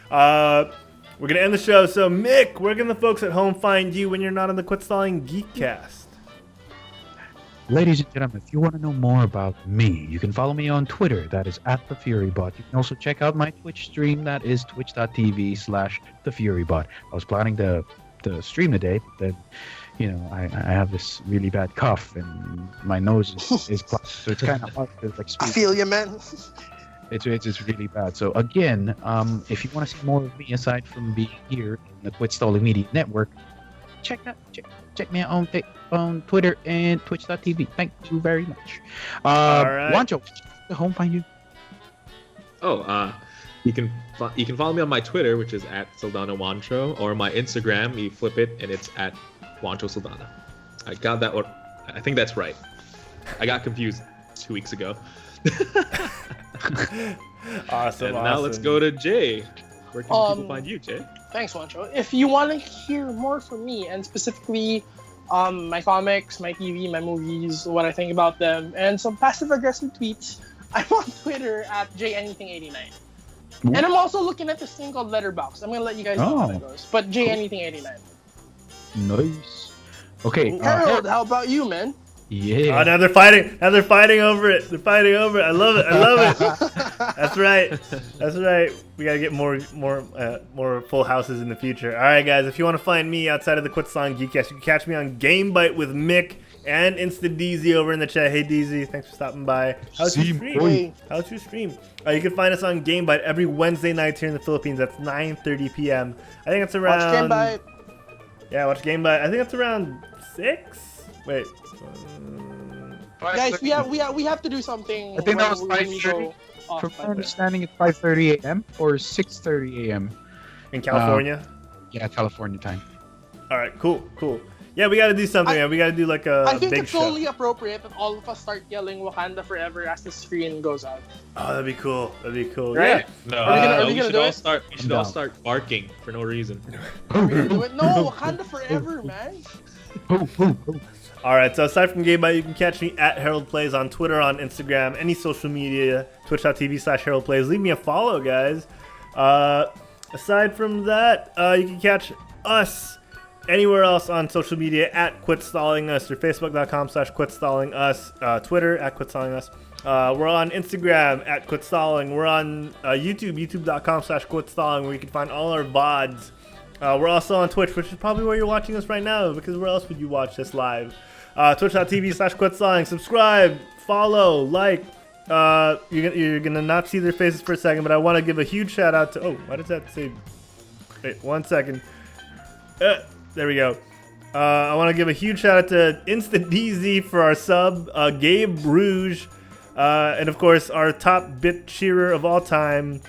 B: We're going to end the show. So, Mick, where can the folks at home find you when you're not on the Quit Stalling Geekcast?
J: Ladies and gentlemen, if you want to know more about me, you can follow me on Twitter. That is @TheFuryBot. You can also check out my Twitch stream. That is twitch.tv/TheFuryBot. I was planning to stream today, but then, you know, I have this really bad cough and my nose is clogged, so it's kind of hard to like
G: I
J: speak.
G: feel you, man.
J: It's really bad. So again, if you want to see more of me aside from being here in the Quit Stalling Media Network, check me out on Twitter and Twitch.tv. Thank you very much.
B: All right.
J: Juancho, the home find you.
I: Oh, you can follow me on my Twitter, which is at Saldana Juancho, or my Instagram. You flip it and it's at Juancho Saldana. I got that one. I think that's right. I got confused 2 weeks ago.
B: Awesome.
I: And now let's go to Jay. Where can people find you, Jay?
G: Thanks, Juancho. If you want to hear more from me, and specifically my comics, my TV, my movies, what I think about them, and some passive-aggressive tweets, I'm on Twitter at JAnything89. And I'm also looking at this thing called Letterboxd. I'm going to let you guys know how it goes. But JAnything89.
J: Nice. Okay.
G: Harold, how about you, man?
J: Yeah.
B: Oh, now they're fighting. Now they're fighting over it. They're fighting over it. I love it. I love it. That's right. That's right. We gotta get more full houses in the future. All right, guys. If you want to find me outside of the Quit Stalling Geekcast, you can catch me on Game Bite with Mick and InstaDeezy over in the chat. Hey, DZ, thanks for stopping by. How's your stream? How's your stream? You can find us on Game Bite every Wednesday night here in the Philippines. That's 9:30 p.m. I think it's around.
G: Watch Game Bite.
B: Yeah, watch Game Bite. I think it's around 6. Wait.
G: Guys, we have to do something.
J: I think that was
G: when we
J: 5:30.
G: go off
J: From my
G: like that.
J: understanding, it's 5:30 a.m. or 6:30 a.m.
B: In California?
J: Yeah, California time.
B: All right, cool. Yeah, we got to do something. Man. We got to do like a
G: I think
B: big
G: it's
B: show.
G: totally appropriate that all of us start yelling Wakanda Forever as the screen goes out.
B: Oh, that'd be cool.
G: Right?
I: No,
G: Are we
I: we
G: gonna
I: should
G: do
I: all
G: it?
I: start. We should all start barking for no reason.
G: Do it. No, Wakanda Forever, man.
B: All right, so aside from Game Bite, you can catch me at Herald Plays on Twitter, on Instagram, any social media, twitch.tv/Herald Plays. Leave me a follow, guys. Aside from that, you can catch us anywhere else on social media at Quit Stalling Us, or facebook.com/Quit Stalling Us, Twitter at Quit Stalling Us. We're on Instagram at Quit Stalling. We're on YouTube, youtube.com/Quit Stalling, where you can find all our VODs. We're also on Twitch, which is probably where you're watching us right now, because where else would you watch this live? Twitch.tv/Quit Stalling. Subscribe, follow, like. You're gonna not see their faces for a second, but I want to give a huge shout out to. Oh, why does that say? Wait, 1 second. There we go. I want to give a huge shout out to InstaDZ for our sub, Gabe Rouge, and of course our top bit cheerer of all time,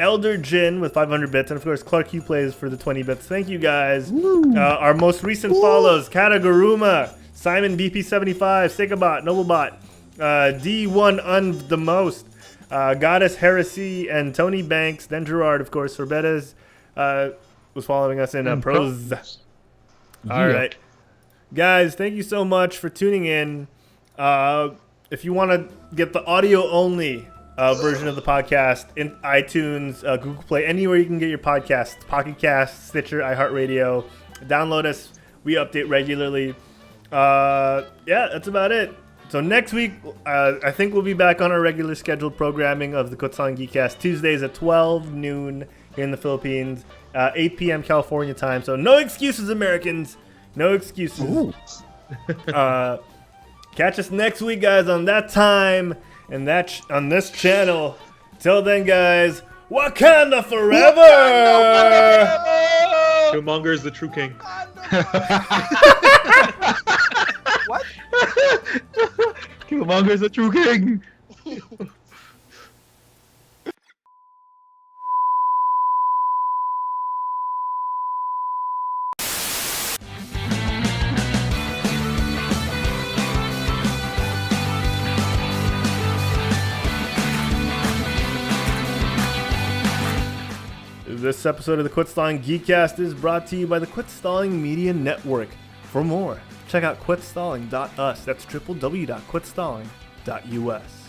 B: Elder Jin with 500 bits, and of course Clark Hugh Plays for the 20 bits. Thank you guys. Our most recent follows: Kataguruma, Simon BP75, Sigabot, Noblebot, D1 the most, Goddess Heresy, and Tony Banks. Then Gerard, of course. Sorbetes was following us in pros. All right, guys, thank you so much for tuning in. If you want to get the audio only version of the podcast in iTunes, Google Play, anywhere you can get your podcasts, Pocket Cast, Stitcher, iHeartRadio, download us. We update regularly. Yeah, that's about it. So next week, I think we'll be back on our regular scheduled programming of the Quit Stalling Geekcast, Tuesdays at 12 noon here in the Philippines, 8 p.m. California time. So no excuses, Americans. No excuses. Catch us next week, guys, on that time and on this channel. Till then, guys, Wakanda Forever!
I: Killmonger is the true king.
G: What?
J: Killmonger is a true king.
B: This episode of the Quit Stalling Geekcast is brought to you by the Quit Stalling Media Network. For more, check out quitstalling.us. That's www.quitstalling.us.